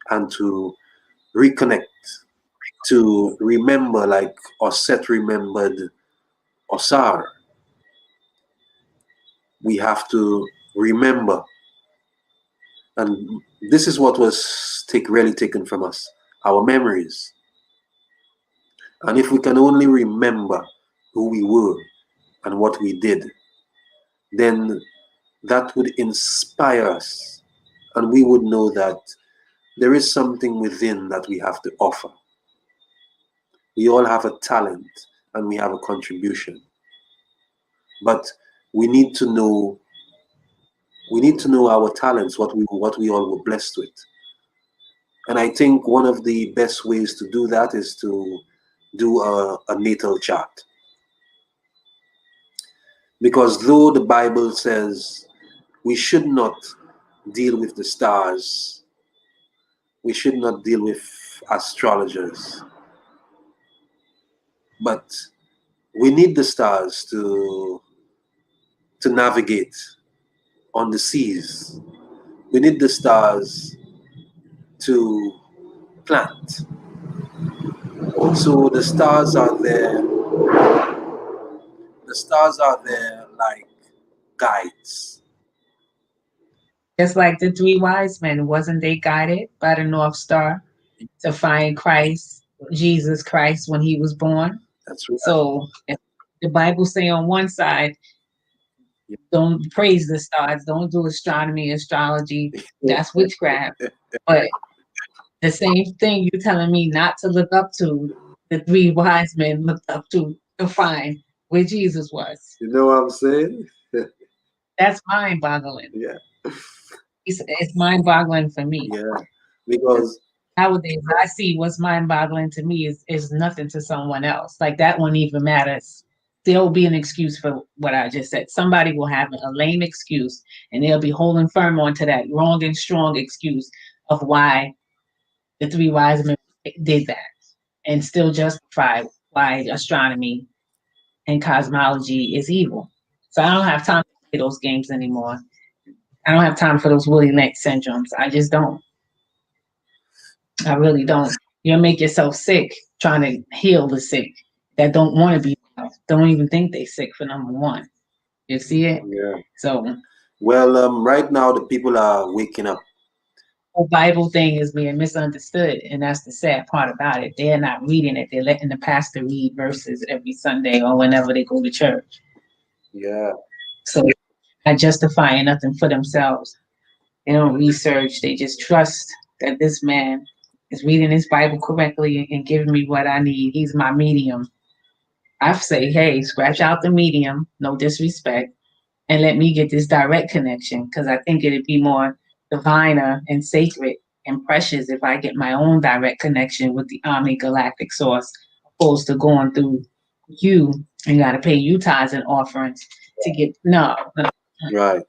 and to reconnect, to remember, like Osset remembered Osar. We have to remember, and this is what was really taken from us, our memories. And if we can only remember who we were and what we did, then that would inspire us, and we would know that there is something within that we have to offer. We all have a talent and we have a contribution, but we need to know our talents, what we all were blessed with. And I think one of the best ways to do that is to do a natal chart. Because though the Bible says we should not deal with the stars, we should not deal with astrologers, but we need the stars to navigate on the seas. We need the stars to plant. So the stars are there. The stars are there like guides. Just like the three wise men, wasn't they guided by the North Star to find Christ, Jesus Christ, when he was born? That's right. So if the Bible say on one side, don't praise the stars, don't do astronomy, astrology, that's witchcraft. But the same thing you're telling me not to look up to, the three wise men looked up to find where Jesus was. You know what I'm saying? That's mind-boggling. Yeah. It's mind-boggling for me. Yeah. Because Nowadays, I see what's mind-boggling to me is nothing to someone else. Like that won't even matter. There'll be an excuse for what I just said. Somebody will have a lame excuse, and they'll be holding firm onto that wrong and strong excuse of why the three wise men did that, and still justify why astronomy and cosmology is evil. So I don't have time to play those games anymore. I don't have time for those woolly neck syndromes. I just don't. I really don't. You'll make yourself sick trying to heal the sick that don't want to be well, don't even think they sick for number one. You see it? yeah. So Well, right now the people are waking up. the Bible thing is being misunderstood, and that's the sad part about it. They're not reading it. They're letting the pastor read verses every Sunday or whenever they go to church. Yeah. So they're not justifying nothing for themselves. They don't research. They just trust that this man is reading his Bible correctly and giving me what I need. He's my medium. I say, hey, scratch out the medium, no disrespect, and let me get this direct connection, because I think it'd be more diviner and sacred and precious if I get my own direct connection with the omni galactic source, opposed to going through you and got to pay you tithes and offerings to get no. Right.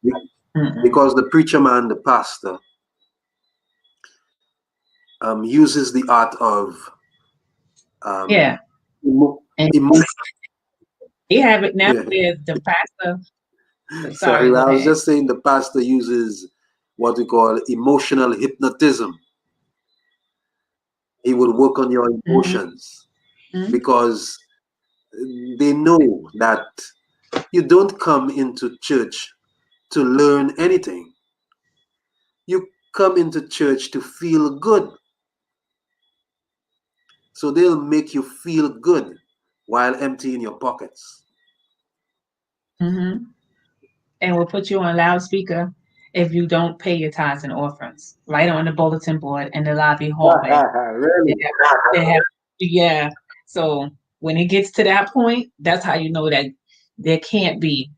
Mm-mm. Because the preacher man, the pastor, uses the art of Yeah. And emotion. they have it now Yeah. where the pastor. Sorry, Go I was ahead. just saying the pastor uses what we call emotional hypnotism. He would work on your emotions Mhm. because they know that you don't come into church to learn anything. You come into church to feel good. So they'll make you feel good while emptying your pockets. Mm-hmm. And we'll put you on loudspeaker if you don't pay your tithes and offerings, right on the bulletin board in the lobby hallway. Really? They have, yeah. So when it gets to that point, that's how you know that there can't be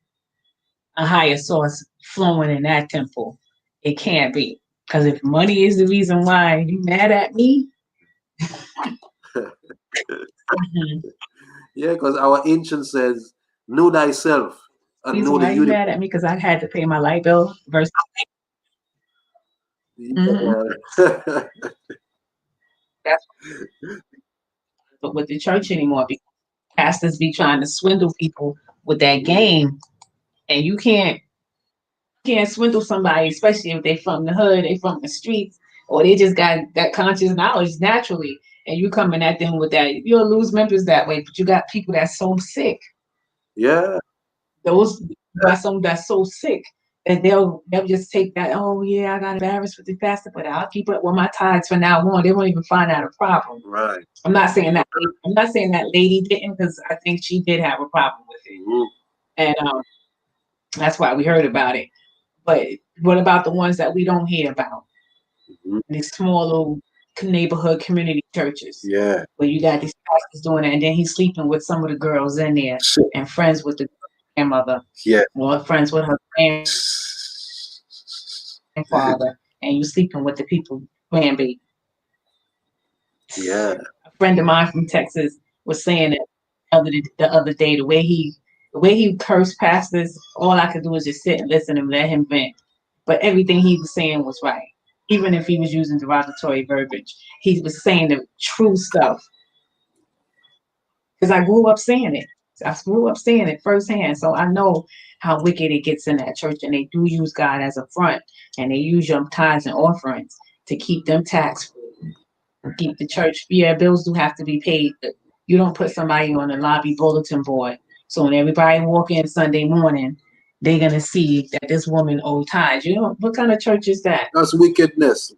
a higher source flowing in that temple. It can't be. Because if money is the reason why you mad at me, Yeah, because our ancient says, know thyself and reason know the why you universe. mad at me because I had to pay my light bill versus that's but with the church anymore because pastors be trying to swindle people with that game, and you can't swindle somebody, especially if they from the hood, they from the streets, or they just got that conscious knowledge naturally, and you coming at them with that. You'll lose members that way, but you got people that's so sick. Yeah. Those got some that's so sick that they'll just take that. Oh yeah, I got embarrassed with the pastor, but I'll keep up with my tithes from now on. They won't even find out a problem. Right. I'm not saying that. I'm not saying that lady didn't, because I think she did have a problem with it, and that's why we heard about it. But what about the ones that we don't hear about? These small little neighborhood community churches. Yeah. Where you got these pastors doing it, and then he's sleeping with some of the girls in there and friends with the grandmother. Yeah. Or friends with her grandfather, and you sleeping with the people grandbaby. Yeah. A friend of mine from Texas was saying it the other day, the way he cursed pastors, all I could do was just sit and listen and let him vent. But everything he was saying was right. Even if he was using derogatory verbiage, he was saying the true stuff. Because I grew up saying it. I grew up saying it firsthand. So I know how wicked it gets in that church. And they do use God as a front. And they use your tithes and offerings to keep them tax free. Keep the church. Yeah, bills do have to be paid. But you don't put somebody on the lobby bulletin board. So when everybody walk in Sunday morning, they're going to see that this woman owes tithes. You know, what kind of church is that? That's wickedness.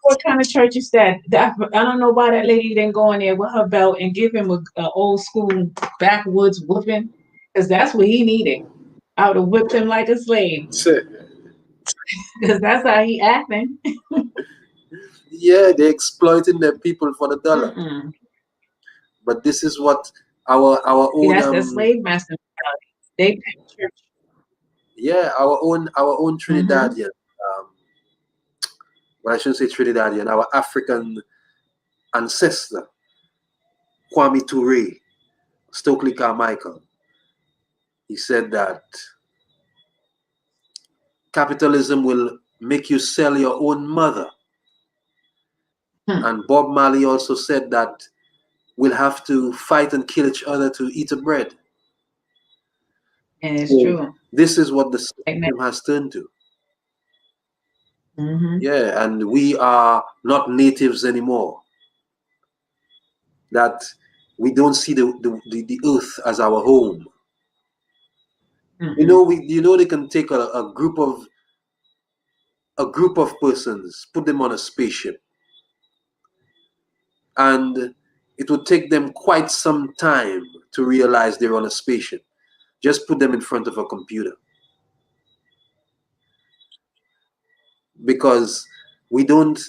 What kind of church is that? I don't know why that lady didn't go in there with her belt and give him a old school backwoods whooping, because that's what he needed. I would have whipped him like a slave, because that's how he acting. Yeah, they're exploiting their people for the dollar. But this is what our own. That's the slave master mentality. They pick church. Yeah, our own Trinidadian. Well, I shouldn't say Trinidadian. Our African ancestor, Kwame Ture, Stokely Carmichael. He said that capitalism will make you sell your own mother. And Bob Marley also said that we'll have to fight and kill each other to eat a bread. And it's true. This is what the system has turned to. Yeah, and we are not natives anymore. That we don't see the earth as our home. You know, they can take a group of persons, put them on a spaceship, and it would take them quite some time to realize they're on a spaceship. Just put them in front of a computer. Because we don't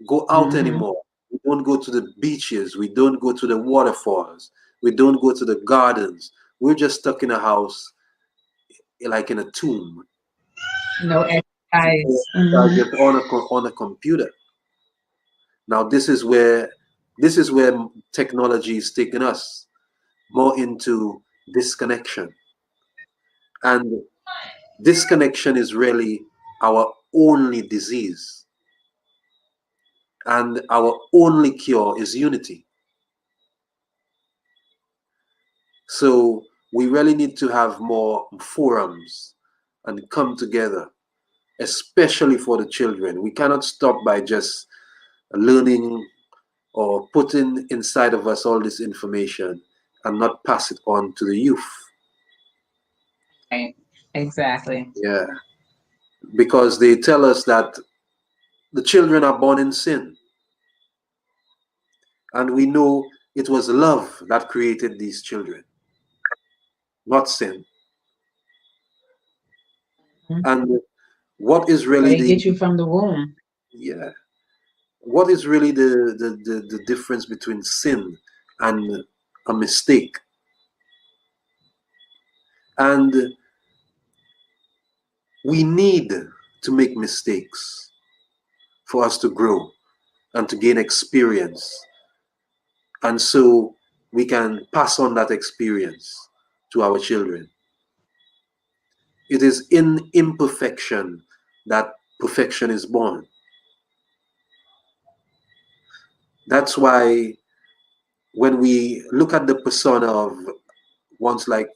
go out anymore. We don't go to the beaches. We don't go to the waterfalls. We don't go to the gardens. We're just stuck in a house, like in a tomb. No exercise. Just on a computer. Now this is where technology is taking us more into disconnection. And disconnection is really our only disease. And our only cure is unity. So we really need to have more forums and come together, especially for the children. We cannot stop by just learning or putting inside of us all this information and not pass it on to the youth. Right. Exactly. Yeah. Because they tell us that the children are born in sin. And we know it was love that created these children, not sin. And what is really they get you from the womb. Yeah. What is really the difference between sin and a mistake? And we need to make mistakes for us to grow and to gain experience. And so we can pass on that experience to our children. It is in imperfection that perfection is born. That's why when we look at the persona of ones like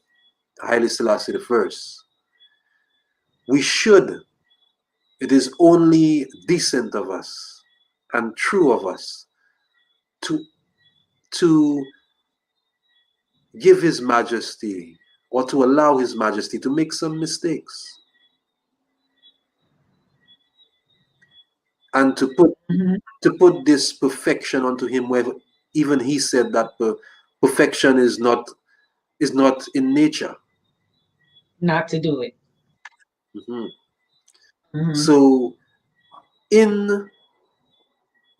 Haile Selassie I, we should, it is only decent of us and true of us to give His Majesty, or to allow His Majesty to make some mistakes, and to put this perfection onto Him, where even He said that perfection is not in nature. Not to do it. So in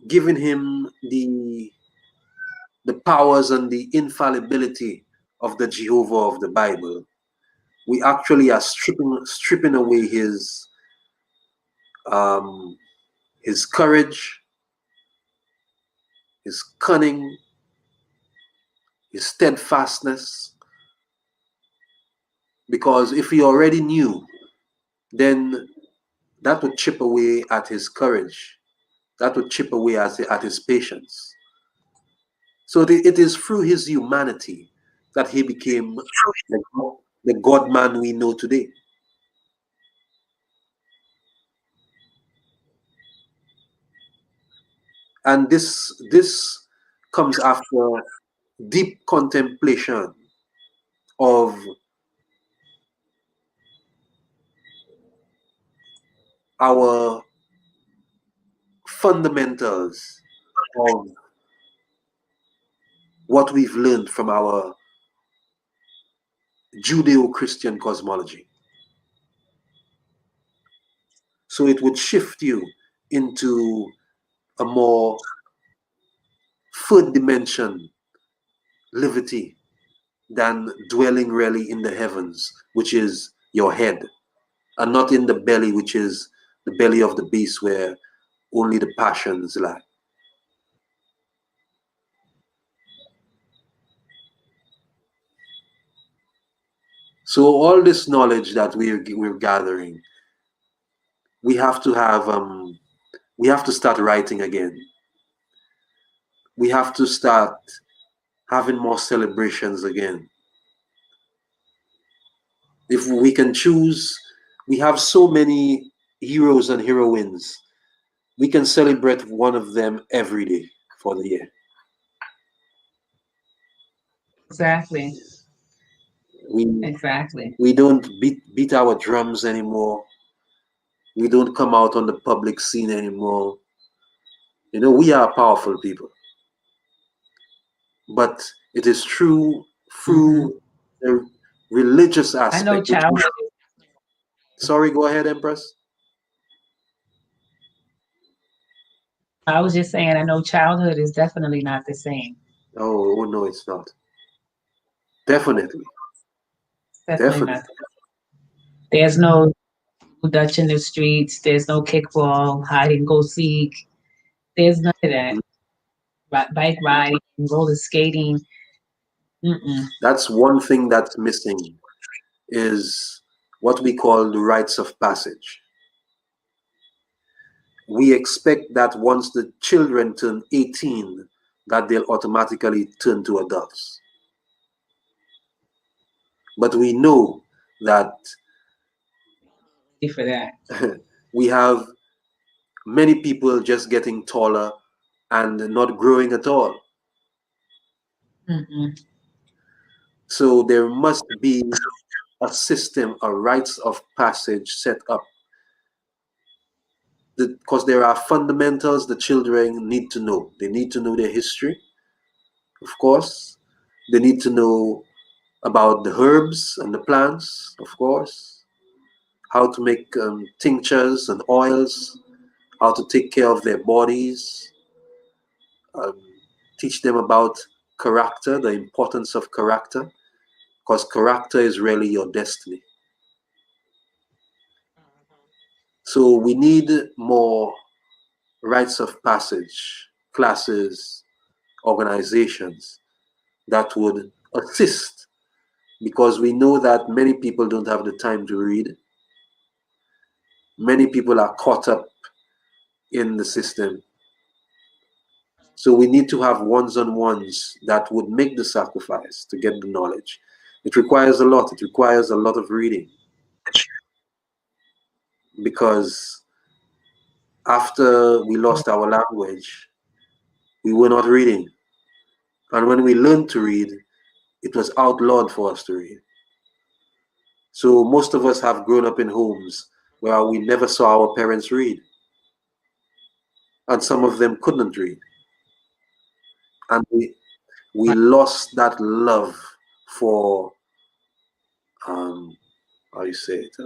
giving Him the powers and the infallibility of the Jehovah of the Bible, we actually are stripping away his courage, his cunning, his steadfastness. Because if he already knew, then that would chip away at his courage. That would chip away at his patience. So it is through his humanity that he became the God-man we know today. And this comes after deep contemplation of our fundamentals of what we've learned from our Judeo-Christian cosmology. So it would shift you into a more third dimension liberty than dwelling really in the heavens, which is your head, and not in the belly, which is the belly of the beast, where only the passions lie. So all this knowledge that we're gathering, we have to start writing again. We have to start having more celebrations again. If we can choose, we have so many heroes and heroines. We can celebrate one of them every day for the year. Exactly. We don't beat our drums anymore. We don't come out on the public scene anymore. You know, we are powerful people. But it is through the religious aspect. I know childhood. Sorry, go ahead, Empress. I was just saying, I know childhood is definitely not the same. Oh no, it's not. Definitely. Definitely not. There's no Dutch in the streets. There's no kickball, hide and go seek. There's none of that. Bike riding, roller skating. That's one thing that's missing, is what we call the rites of passage. We expect that once the children turn 18, that they'll automatically turn to adults. But we know that for that we have many people just getting taller and not growing at all. So there must be a system, a rites of passage set up, because there are fundamentals the children need to know. They need to know their history, of course. They need to know about the herbs and the plants, of course, how to make tinctures and oils, how to take care of their bodies, teach them about character, the importance of character, because character is really your destiny. So we need more rites of passage, classes, organizations that would assist, because we know that many people don't have the time to read. Many people are caught up in the system. So we need to have ones-on-ones that would make the sacrifice to get the knowledge. It requires a lot. It requires a lot of reading, because after we lost our language, we were not reading. And when we learned to read, it was outlawed for us to read. So most of us have grown up in homes where we never saw our parents read. And some of them couldn't read. And we lost that love for, how you say it,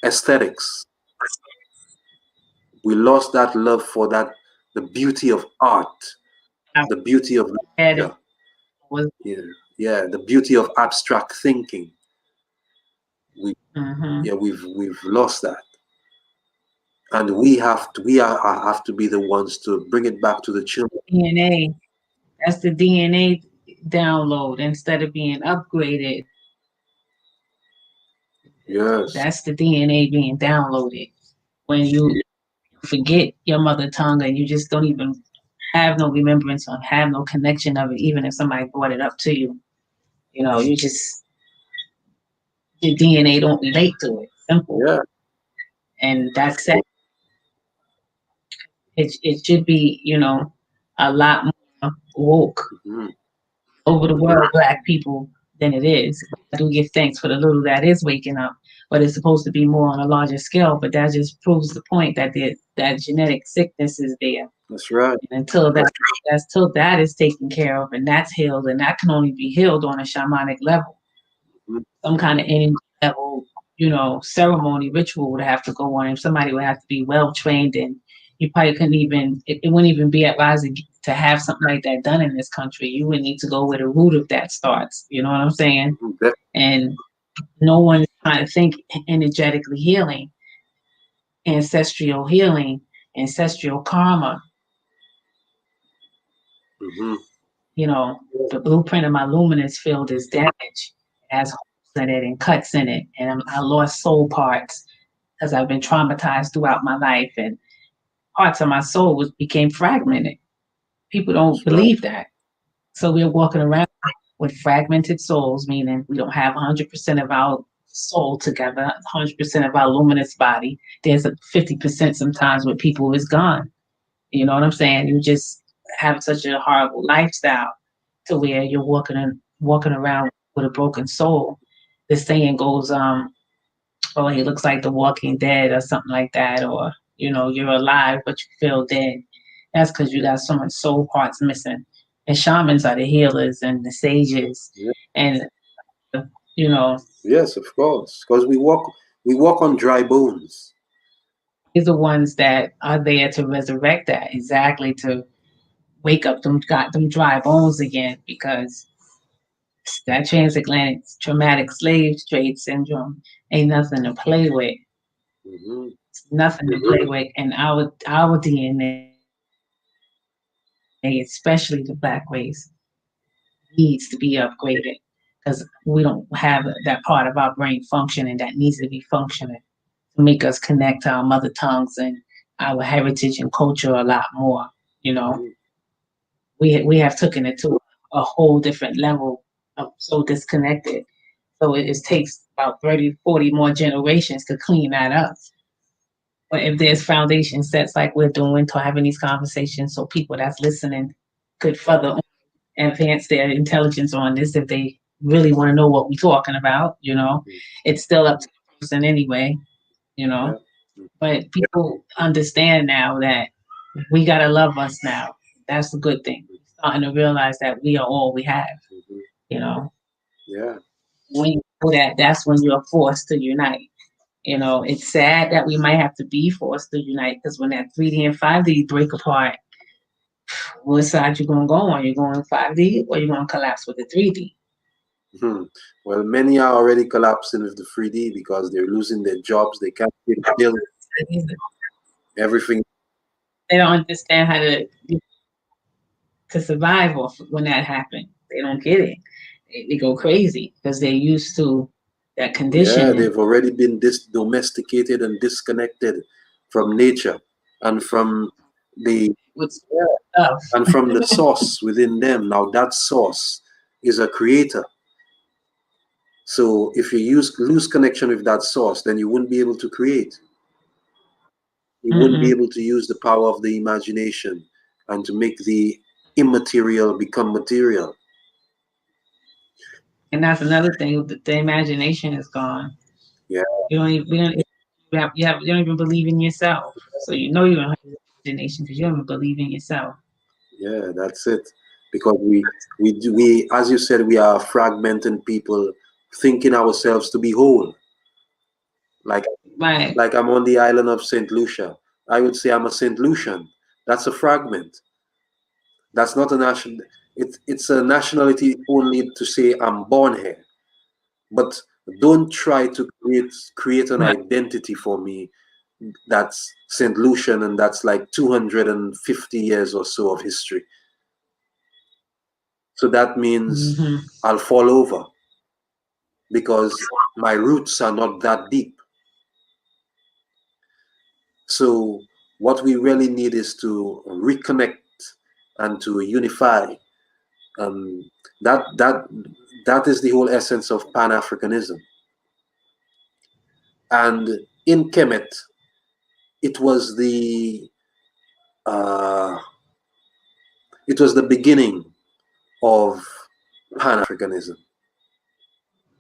aesthetics. We lost that love for that, the beauty of art, the beauty of nature, yeah, the beauty of abstract thinking. We've lost that, and we have to be the ones to bring it back to the children. DNA, that's the DNA download instead of being upgraded. Yes, that's the DNA being downloaded. When you forget your mother tongue and you just don't even have no remembrance or have no connection of it, even if somebody brought it up to you, you just, your DNA don't relate to it. Simple. yeah, And that's it. It should be, a lot more woke over the world, Black people, than it is. I do give thanks for the little that is waking up, but it's supposed to be more on a larger scale. But that just proves the point that that genetic sickness is there. That's right. And until that is taken care of and that's healed, and that can only be healed on a shamanic level, some kind of energy level, ceremony ritual would have to go on, and somebody would have to be well trained, and you probably couldn't even, it wouldn't even be advised to have something like that done in this country. You would need to go where the root of that starts. You know what I'm saying? And no one's trying to think energetically healing, ancestral healing, ancestral karma. The blueprint of my luminous field is damaged. It has holes in it and cuts in it. And I lost soul parts because I've been traumatized throughout my life. And parts of my soul became fragmented. People don't believe that. So we're walking around with fragmented souls, meaning we don't have 100% of our soul together, 100% of our luminous body. There's a 50% sometimes where people is gone. You know what I'm saying? You just have such a horrible lifestyle to where you're walking around with a broken soul. The saying goes, oh, he looks like the Walking Dead or something like that, or you're alive but you feel dead. That's because you got so much soul parts missing. And shamans are the healers and the sages, and Yes, of course, because we walk on dry bones. These are ones that are there to resurrect that, exactly, to wake up them dry bones again, because that transatlantic traumatic slave trade syndrome ain't nothing to play with. It's nothing to play with, and our DNA, especially the Black race, needs to be upgraded, because we don't have that part of our brain functioning that needs to be functioning to make us connect to our mother tongues and our heritage and culture a lot more. We have taken it to a whole different level of so disconnected. So it takes about 30, 40 more generations to clean that up. But if there's foundation sets like we're doing to having these conversations, so people that's listening could further advance their intelligence on this, if they really want to know what we're talking about, it's still up to the person anyway, But people understand now that we gotta love us now. That's the good thing. Starting to realize that we are all we have, Yeah. When you know that, that's when you're forced to unite. It's sad that we might have to be forced to unite, because when that 3D and 5D break apart, what side you gonna go on? You going 5D or you gonna collapse with the 3D? Well, many are already collapsing with the 3D because they're losing their jobs. They can't pay the bill. Everything. They don't understand how to survive off when that happened. They don't get it. They go crazy because they're used to that condition. Yeah, they've already been domesticated and disconnected from nature. and from the with stuff. and from the source within them. Now that source is a creator. So if you lose connection with that source, then you wouldn't be able to create. You wouldn't be able to use the power of the imagination and to make the immaterial become material. And that's another thing. The imagination is gone. Yeah. You don't even, you don't even believe in yourself. So you know you don't have imagination because you don't even believe in yourself. Yeah, that's it. Because we as you said, we are fragmenting people, thinking ourselves to be whole. Like Right. like I'm on the island of St Lucia. I would say I'm a St Lucian. That's a fragment. That's not a national. It's a nationality only to say I'm born here. But don't try to create an Right. identity for me that's St. Lucian and that's like 250 years or so of history. So that means I'll fall over because my roots are not that deep. So what we really need is to reconnect and to unify. Um, that that that is the whole essence of Pan-Africanism. And in Kemet, it was the uh, it was the beginning of Pan-Africanism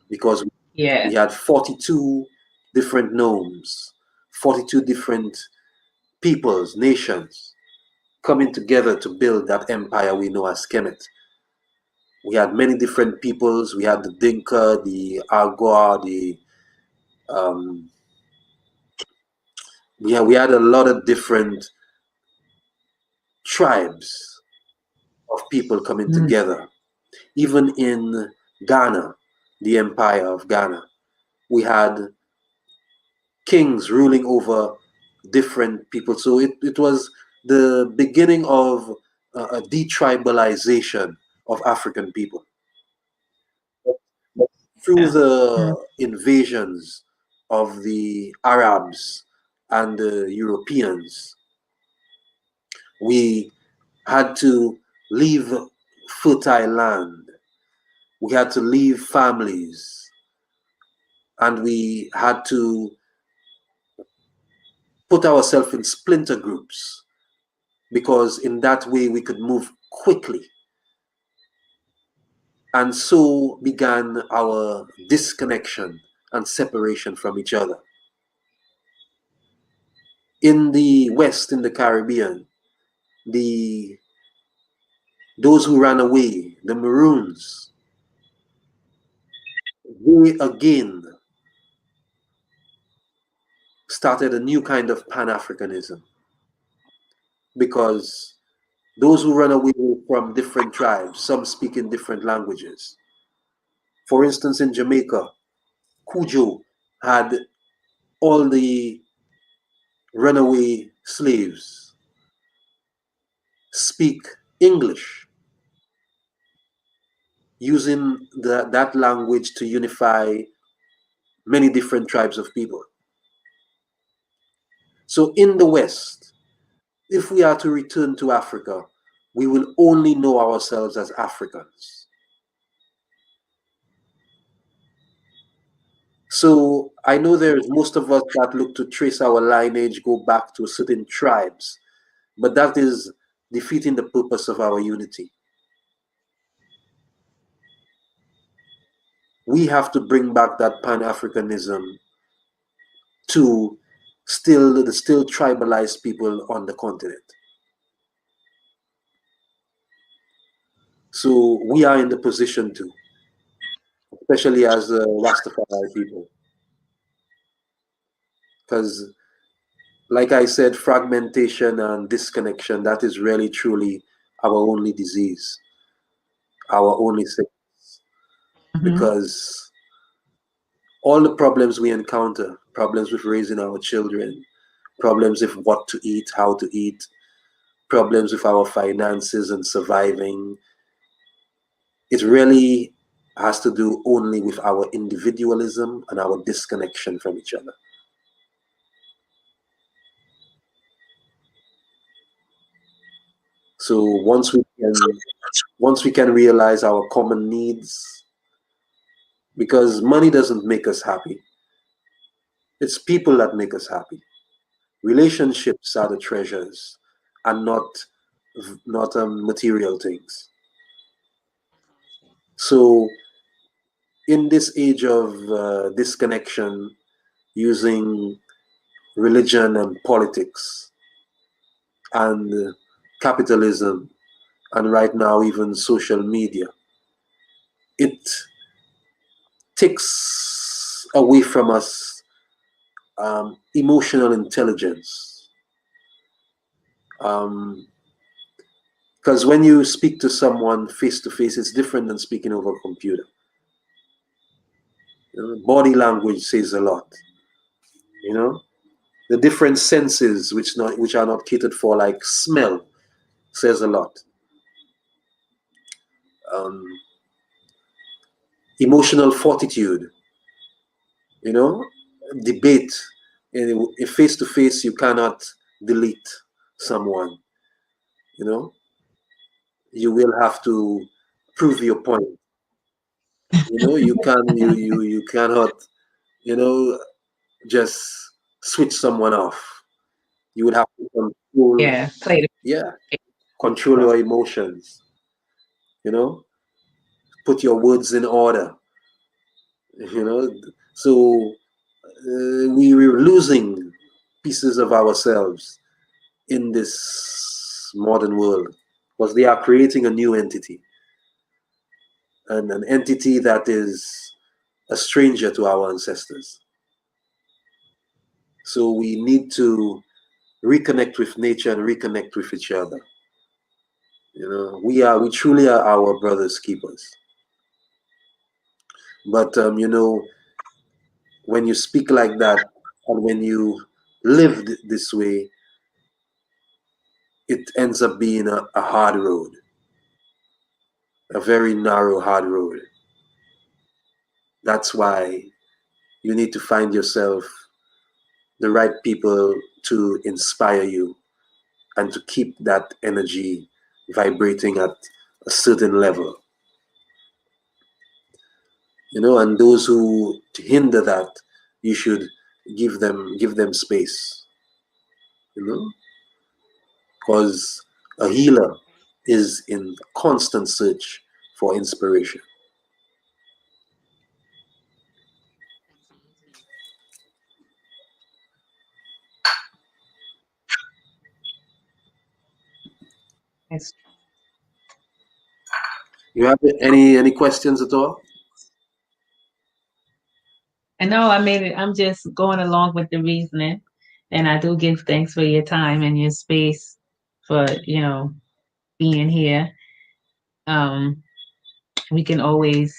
because Yeah. we had 42 different nomes, 42 different peoples, nations coming together to build that empire we know as Kemet. We had many different peoples. We had the Dinka, the Agua, the um, we had a lot of different tribes of people coming together. Even in Ghana, the empire of Ghana, we had kings ruling over different people. So it was the beginning of a detribalization of African people. But through Yeah. the invasions of the Arabs and the Europeans, we had to leave fertile land. We had to leave families, and we had to put ourselves in splinter groups because in that way we could move quickly. And so began our disconnection and separation from each other. In the West, in the Caribbean, the those who ran away, the Maroons, they again started a new kind of Pan-Africanism because those who run away were from different tribes, some speak in different languages. For instance, in Jamaica, Cujo had all the runaway slaves speak English, using that language to unify many different tribes of people. So in the West, if we are to return to Africa, we will only know ourselves as Africans. So I know there's most of us that look to trace our lineage, go back to certain tribes, but that is defeating the purpose of our unity. We have to bring back that Pan-Africanism to still tribalized people on the continent. So we are in the position to, especially as the Rastafari people, because like I said, fragmentation and disconnection, that is really truly our only disease, our only sickness. Because all the problems we encounter, problems with raising our children, problems with what to eat, how to eat, problems with our finances and surviving, it really has to do only with our individualism and our disconnection from each other. So once we can realize our common needs, because money doesn't make us happy. It's people that make us happy. Relationships are the treasures, and not material things. So in this age of disconnection, using religion and politics and capitalism, and right now even social media, it takes away from us emotional intelligence. Because when you speak to someone face to face, it's different than speaking over a computer. Body language says a lot. You know, the different senses which are not catered for, like smell, says a lot. Um, Emotional fortitude. You know, debate. In face to face, you cannot delete someone. You know, you will have to prove your point. You cannot, you know, just switch someone off. You would have to control, Yeah, play yeah, control your emotions. You know, put your words in order. You know, so we were losing pieces of ourselves in this modern world because they are creating a new entity, and an entity that is a stranger to our ancestors. So we need to reconnect with nature and reconnect with each other. We truly are our brother's keepers. But when you speak like that, and when you live this way, it ends up being a hard road, a very narrow, hard road. That's why you need to find yourself the right people to inspire you and to keep that energy vibrating at a certain level. And those who hinder that, you should give them space. Because a healer is in constant search for inspiration. it. You have any questions at all? And no, I mean, I'm just going along with the reasoning. And I do give thanks for your time and your space for, being here. Um, we can always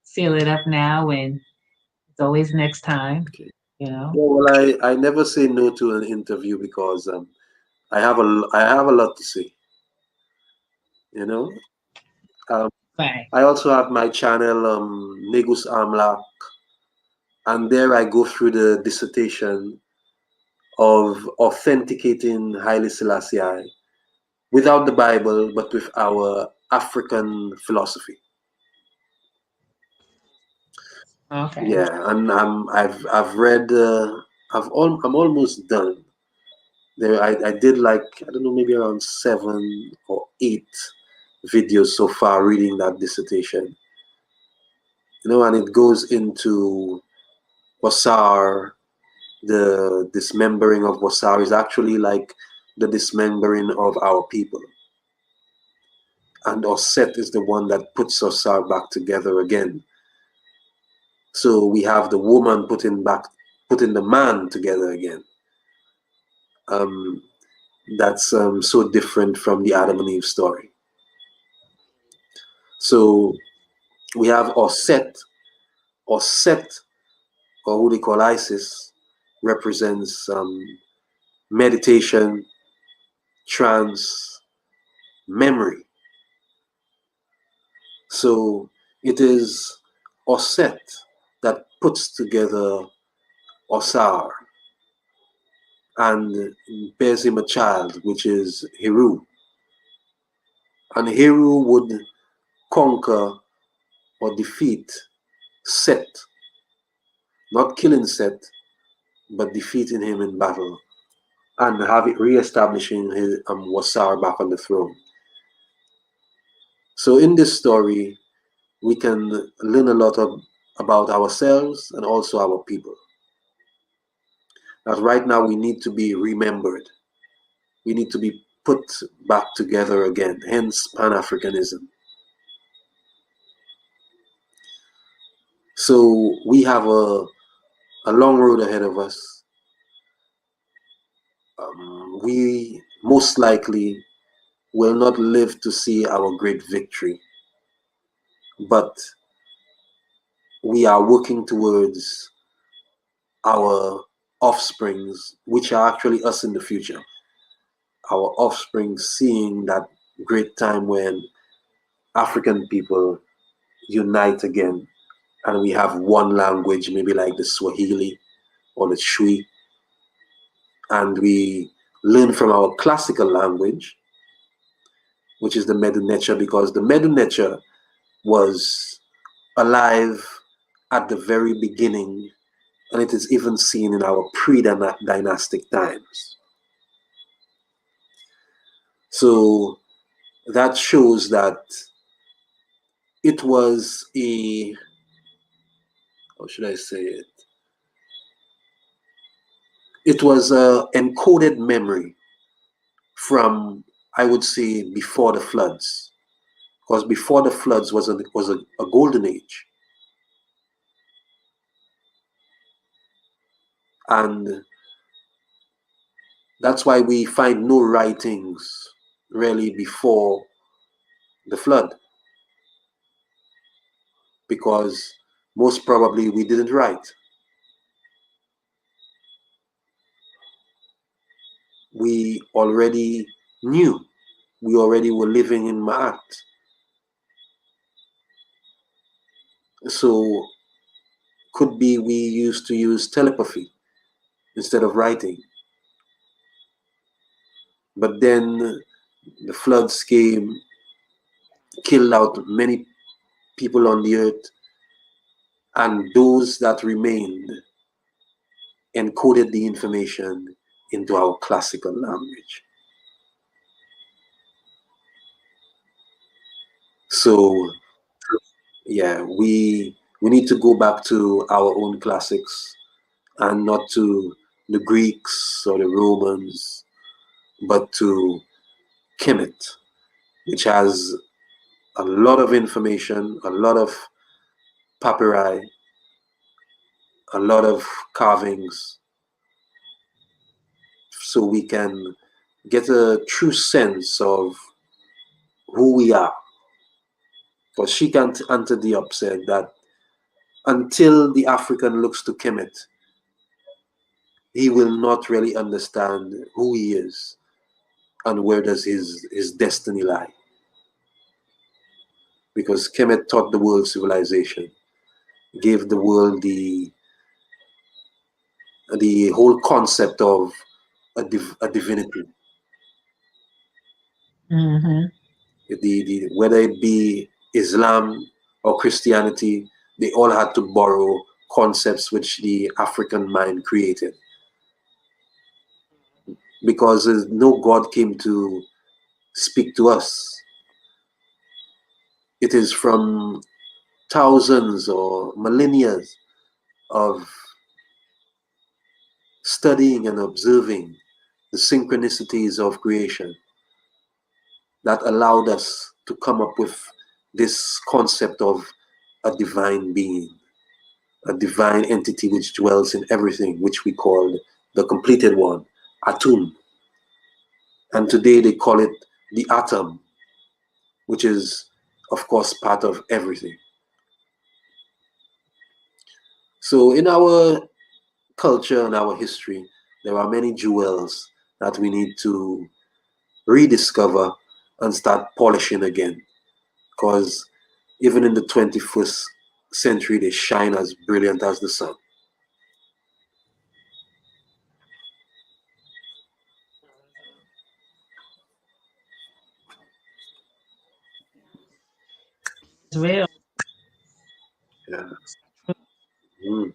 seal it up now, and it's always next time, Okay. you know. Yeah, well, I never say no to an interview because I have a lot to say. You know, um, Right. I also have my channel, Negus Amla, and there I go through the dissertation of authenticating Haile Selassie without the Bible, but with our African philosophy. Okay. Yeah, and I've read, I'm almost done. There, I did, like, I don't know, maybe around 7 or 8 videos so far reading that dissertation. And it goes into Wasar. The dismembering of Wasar is actually like the dismembering of our people. And Osset is the one that puts Wasar back together again. So we have the woman putting the man together again. Um, that's so different from the Adam and Eve story. So we have Osset, or who they call Isis, represents meditation, trance, memory. So it is Osset that puts together Osar and bears him a child, which is Heru. And Heru would conquer or defeat Set, not killing Set, but defeating him in battle and have it re-establishing his Wsir back on the throne. So in this story, we can learn a lot about ourselves and also our people. That right now we need to be remembered. We need to be put back together again, hence Pan-Africanism. So we have a long road ahead of us. We most likely will not live to see our great victory, but we are working towards our offsprings, which are actually us in the future. Our offspring seeing that great time when African people unite again and we have one language, maybe like the Swahili or the Shui, and we learn from our classical language, which is the Medu Neter, because the Medu Neter was alive at the very beginning, and it is even seen in our pre-dynastic times. So that shows that it was a, how should I say it? It was a encoded memory from, I would say, before the floods, because before the floods was a golden age, and that's why we find no writings really before the flood, because most probably we didn't write. We already knew. We already were living in Ma'at. So could be we used to use telepathy instead of writing. But then the floods came, killed out many people on the earth, and those that remained encoded the information into our classical language. So yeah, we need to go back to our own classics and not to the Greeks or the Romans, but to Kemet, which has a lot of information, a lot of papyri, a lot of carvings, so we can get a true sense of who we are. Because she can't enter the upset that until the African looks to Kemet, he will not really understand who he is and where does his destiny lie. Because Kemet taught the world civilization, gave the world the whole concept of a divinity. Mm-hmm. Whether it be Islam or Christianity, they all had to borrow concepts which the African mind created. Because no God came to speak to us. It is from thousands or millennia of studying and observing the synchronicities of creation that allowed us to come up with this concept of a divine being, a divine entity which dwells in everything, which we call the completed one, Atum. And today they call it the atom, which is, of course, part of everything. So in our culture and our history, there are many jewels that we need to rediscover and start polishing again. Because even in the 21st century, they shine as brilliant as the sun. real. Yeah. Mm.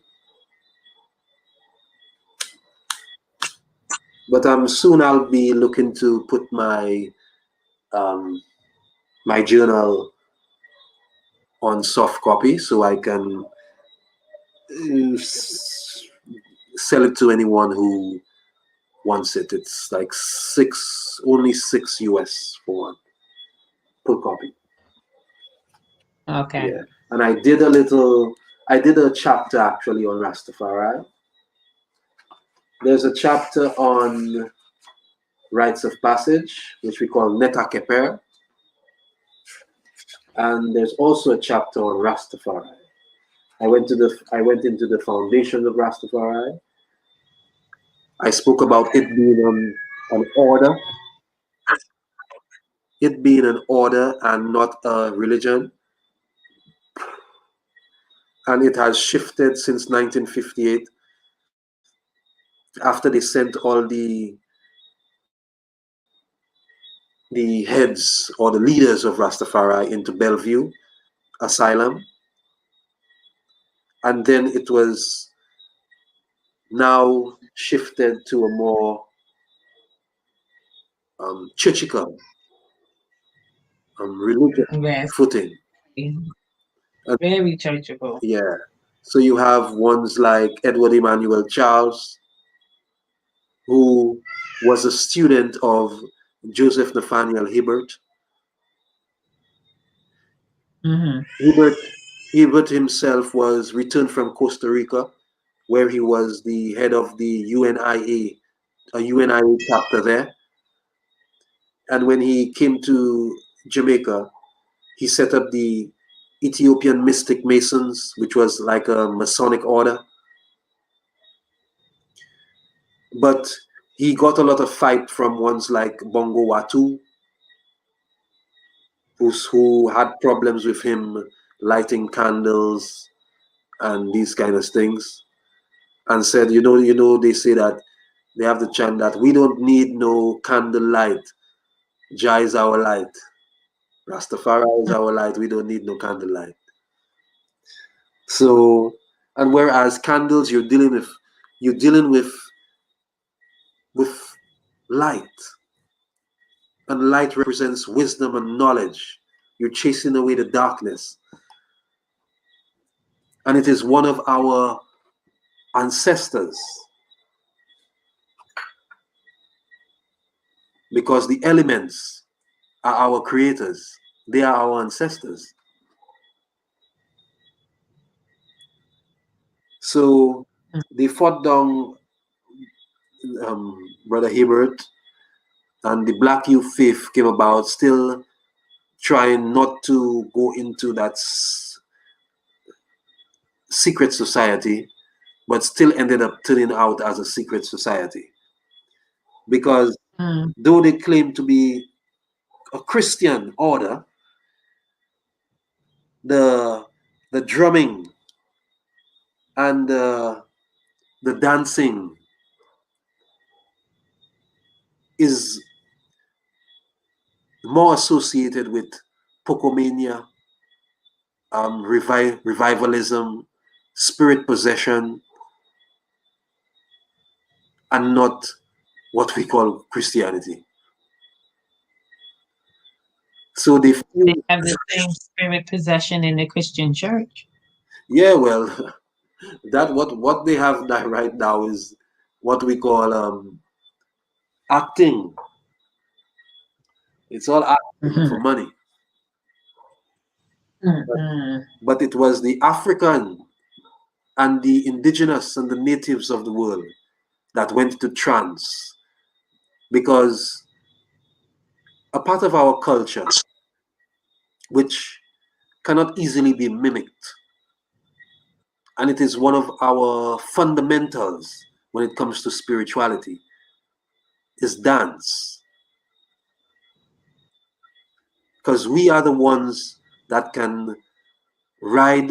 But soon I'll be looking to put um, my journal on soft copy so I can sell it to anyone who wants it. It's like only 6 US for one full copy. Okay. Yeah, and I did a chapter actually on Rastafari. There's a chapter on rites of passage, which we call Neta Keper, and there's also a chapter on Rastafari. I went into the foundation of Rastafari. I spoke about it being an order, it being an order and not a religion, and it has shifted since 1958 after they sent all the heads or the leaders of Rastafari into Bellevue Asylum, and then it was now shifted to a more churchical religious Yes. footing. And Very churchable. yeah, so you have ones like Edward Emmanuel Charles, who was a student of Joseph Nathaniel Hibbert. Mm-hmm. Hibbert himself was returned from Costa Rica, where he was the head of the UNIA, a UNIA chapter there. And when he came to Jamaica, he set up the Ethiopian Mystic Masons, which was like a Masonic order. But he got a lot of fight from ones like Bongo Watu, who had problems with him lighting candles and these kind of things, and said, they say that they have the chant that we don't need no candle light. Jah is our light. Rastafari is our light. We don't need no candle light. So, and whereas candles, you're dealing with light, and light represents wisdom and knowledge. You're chasing away the darkness, and it is one of our ancestors, because the elements are our creators. They are our ancestors. So they fought down Brother Hibbert, and the Black Youth Faith came about, still trying not to go into that secret society, but still ended up turning out as a secret society. Because though they claim to be a Christian order, the drumming and the dancing is more associated with Pocomania, revivalism, spirit possession, and not what we call Christianity. So they have the same spirit possession in the Christian church. Yeah, well, that what they have right now is what we call acting. It's all acting for money. But it was the African and the indigenous and the natives of the world that went into trance, because a part of our culture which cannot easily be mimicked, and it is one of our fundamentals when it comes to spirituality, is dance. Because we are the ones that can ride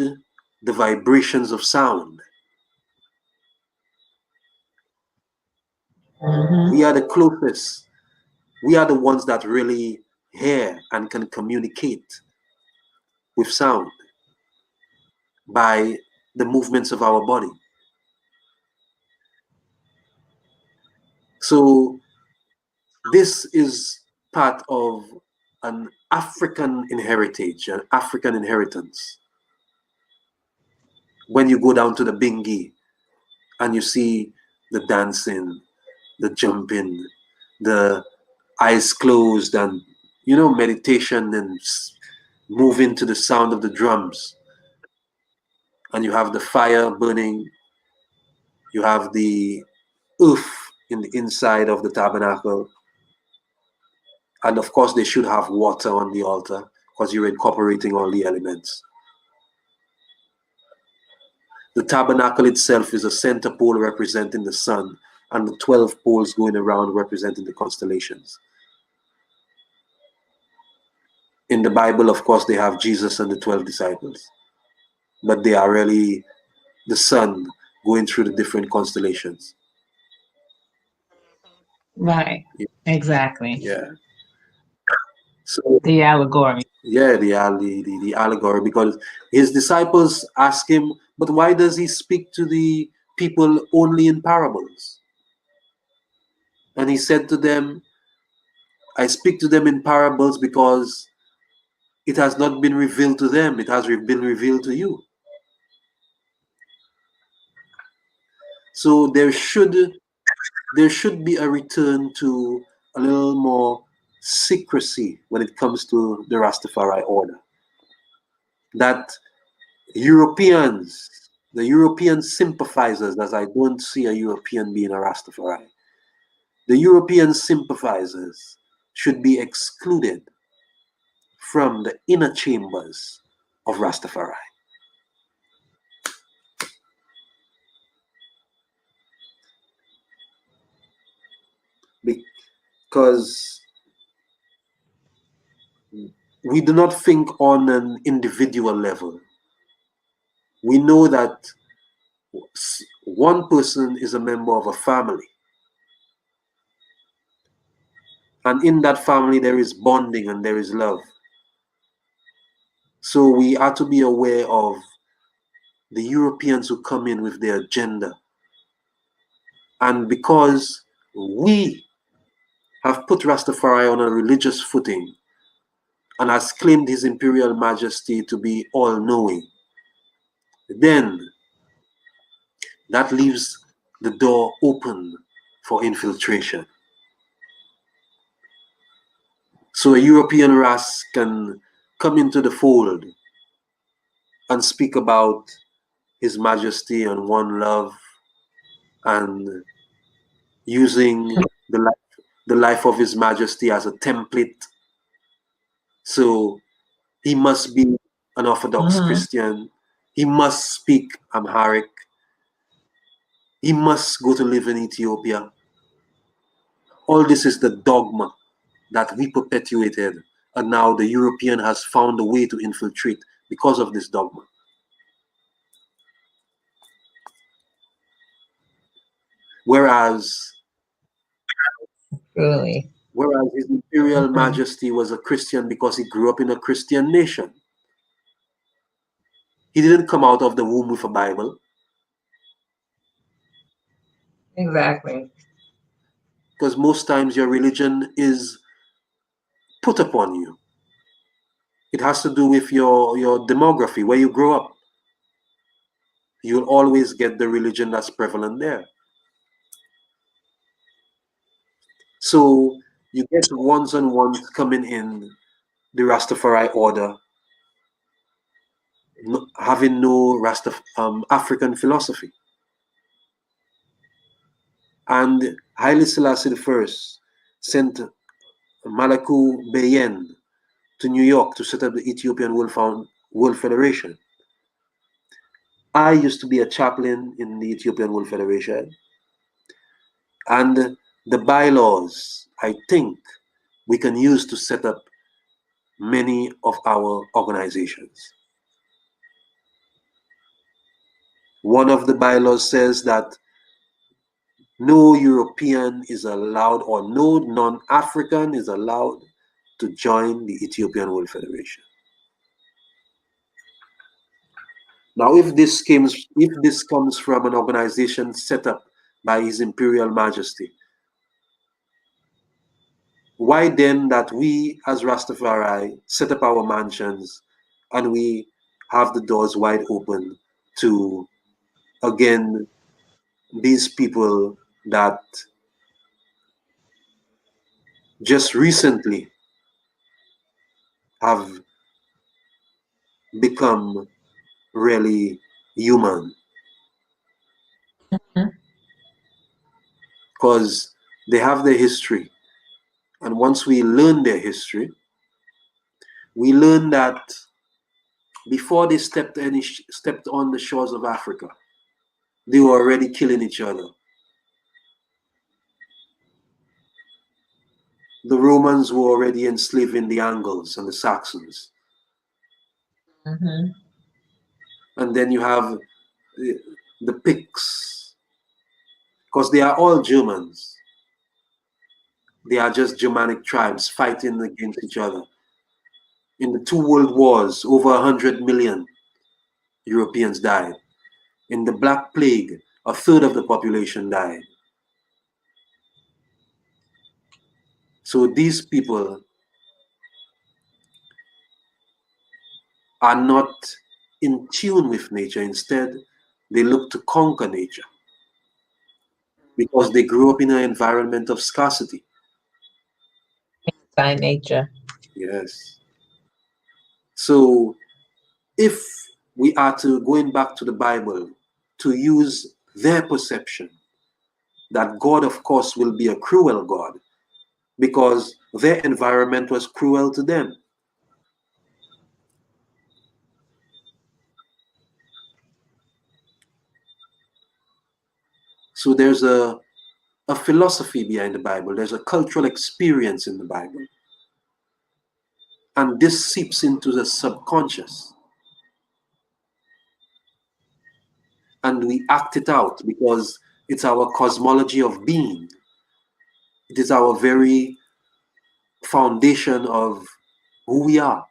the vibrations of sound. We are the closest. We are the ones that really hear and can communicate with sound by the movements of our body. So this is part of an African heritage, an African inheritance. When you go down to the Bingi and you see the dancing, the jumping, the eyes closed, and meditation and moving to the sound of the drums, and you have the fire burning, you have the earth in the inside of the tabernacle, and of course they should have water on the altar because you're incorporating all the elements. The tabernacle itself is a center pole representing the sun, and the 12 poles going around representing the constellations. In the Bible, of course, they have Jesus and the 12 disciples, but they are really the sun going through the different constellations. Right. Exactly. Yeah. So the allegory. Yeah, the allegory, because his disciples ask him, but why does he speak to the people only in parables? And he said to them, I speak to them in parables because it has not been revealed to them, it has been revealed to you. So there should be a return to a little more secrecy when it comes to the Rastafari order. That Europeans, the European sympathizers, as I don't see a European being a Rastafari, the European sympathizers should be excluded from the inner chambers of Rastafari. Because we do not think on an individual level. We know that one person is a member of a family. And in that family, there is bonding and there is love. So we are to be aware of the Europeans who come in with their agenda. And because we have put Rastafari on a religious footing and has claimed His Imperial Majesty to be all-knowing, then that leaves the door open for infiltration. So a European Ras can come into the fold and speak about His Majesty and one love and using the life of His Majesty as a template. So he must be an Orthodox Christian. He must speak Amharic. He must go to live in Ethiopia. All this is the dogma that we perpetuated, and now the European has found a way to infiltrate because of this dogma. Whereas His Imperial Majesty was a Christian because he grew up in a Christian nation. He didn't come out of the womb with a Bible. Exactly. Because most times your religion is put upon you. It has to do with your demography, where you grow up. You'll always get the religion that's prevalent there. So you get ones and ones coming in the Rastafari order, having no African philosophy. And Haile Selassie I sent Malaku Beyen to New York to set up the Ethiopian World Federation. I used to be a chaplain in the Ethiopian World Federation. And the bylaws, I think, we can use to set up many of our organizations. One of the bylaws says that no European is allowed, or no non-African is allowed to join the Ethiopian World Federation. Now, if this comes from an organization set up by His Imperial Majesty, why then that we as Rastafari set up our mansions and we have the doors wide open to, again, these people that just recently have become really human, because they have their history. And once we learn their history, we learn that before they stepped on the shores of Africa, they were already killing each other. The Romans were already enslaving the Angles and the Saxons. And then you have the Picts, because they are all Germans. They are just Germanic tribes fighting against each other. In the 2 world wars, over 100 million Europeans died. In the Black Plague, a third of the population died. So these people are not in tune with nature. Instead, they look to conquer nature because they grew up in an environment of scarcity. By nature. Yes. So if we are to, going back to the Bible, to use their perception that God, of course, will be a cruel God because their environment was cruel to them. So there's a philosophy behind the Bible. There's a cultural experience in the Bible. And this seeps into the subconscious. And we act it out because it's our cosmology of being. It is our very foundation of who we are.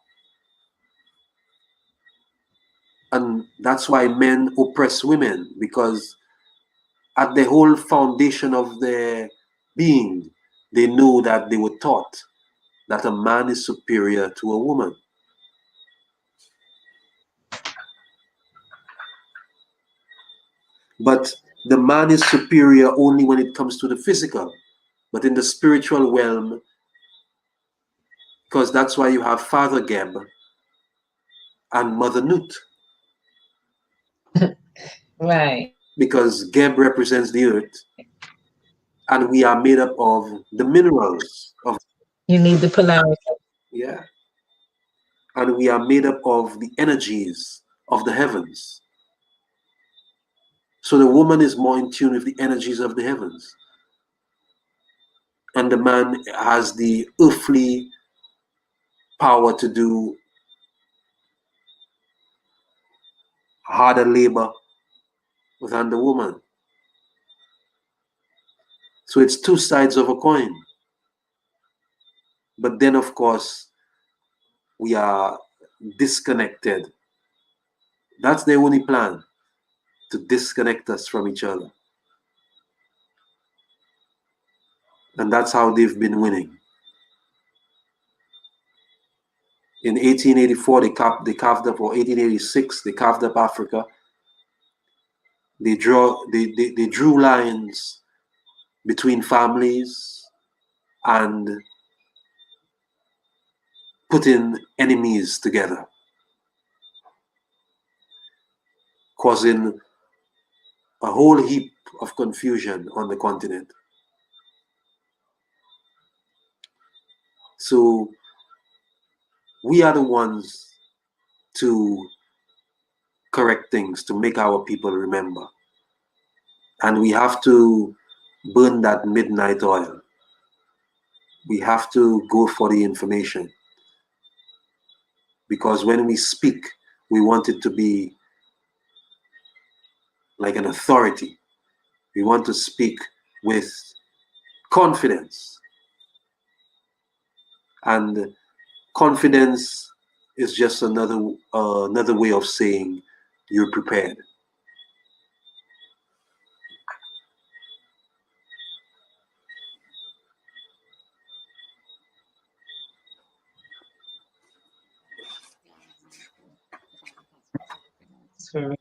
And that's why men oppress women, because at the whole foundation of their being, they know that they were taught that a man is superior to a woman. But the man is superior only when it comes to the physical. But in the spiritual realm, because that's why you have Father Geb and Mother Nut. Right. Because Geb represents the earth, and we are made up of the minerals of. You need the polarity. Yeah. And we are made up of the energies of the heavens. So the woman is more in tune with the energies of the heavens. And the man has the earthly power to do harder labor than the woman. So it's two sides of a coin. But then, of course, we are disconnected. That's their only plan, to disconnect us from each other. And that's how they've been winning. In 1884, they carved up, or 1886, they carved up Africa. They drew lines between families and putting enemies together, causing a whole heap of confusion on the continent. So we are the ones to correct things, to make our people remember. And we have to burn that midnight oil. We have to go for the information. Because when we speak, we want it to be like an authority. We want to speak with confidence. And confidence is just another way of saying you're prepared. For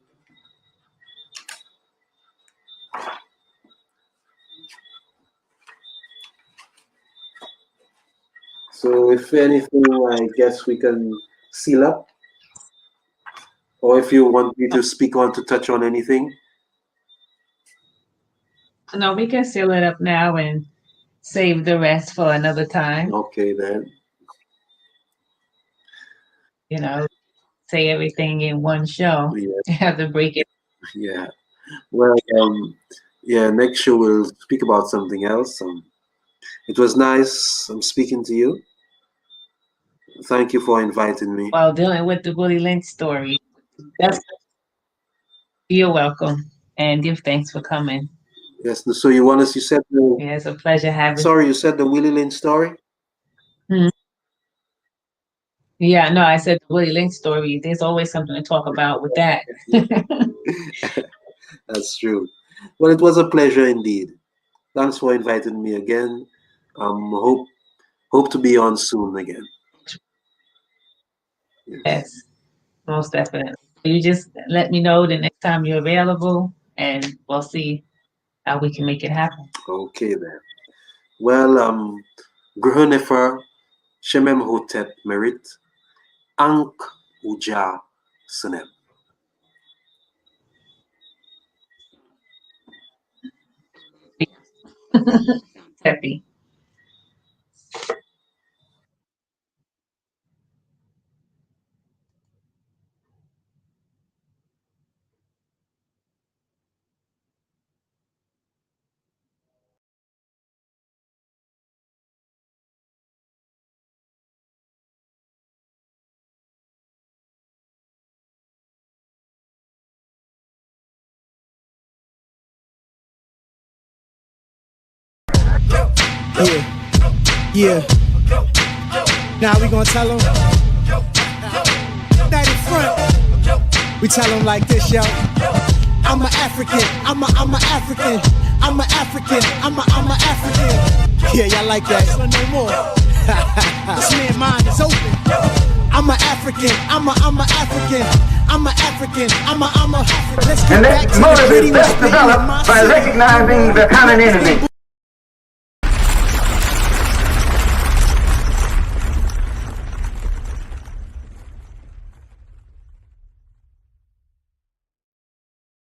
So if anything, I guess we can seal up. Or if you want me to speak on to touch on anything. No, we can seal it up now and save the rest for another time. Okay then. You know, say everything in one show. Yeah. Have to break it. Yeah. Well, yeah, next show we'll speak about something else. It was nice speaking to you. Thank you for inviting me. While dealing with the Willie Lynch story. You're welcome. And give thanks for coming. Yes, so you said Yeah, it's a pleasure having sorry, you said the Willie Lynch story? Yeah, no, I said the Willie Lynch story. There's always something to talk about with that. That's true. Well, it was a pleasure indeed. Thanks for inviting me again. Hope to be on soon again. Yes, most definitely. You just let me know the next time you're available, and we'll see how we can make it happen. Okay then. Well, Grunefer Shemem Hotep Merit Ank Uja Sunem. Happy. Yeah. Now we gonna tell them. That in front. We tell them like this, yo. I'm an African. I'm a African. I'm a African. I'm a African. Yeah, y'all like that? No more. This man's mind is open. I'm a African. I'm a African. I'm a African. I'm a. Let's get And back that to motive the is best developed by recognizing the common enemy.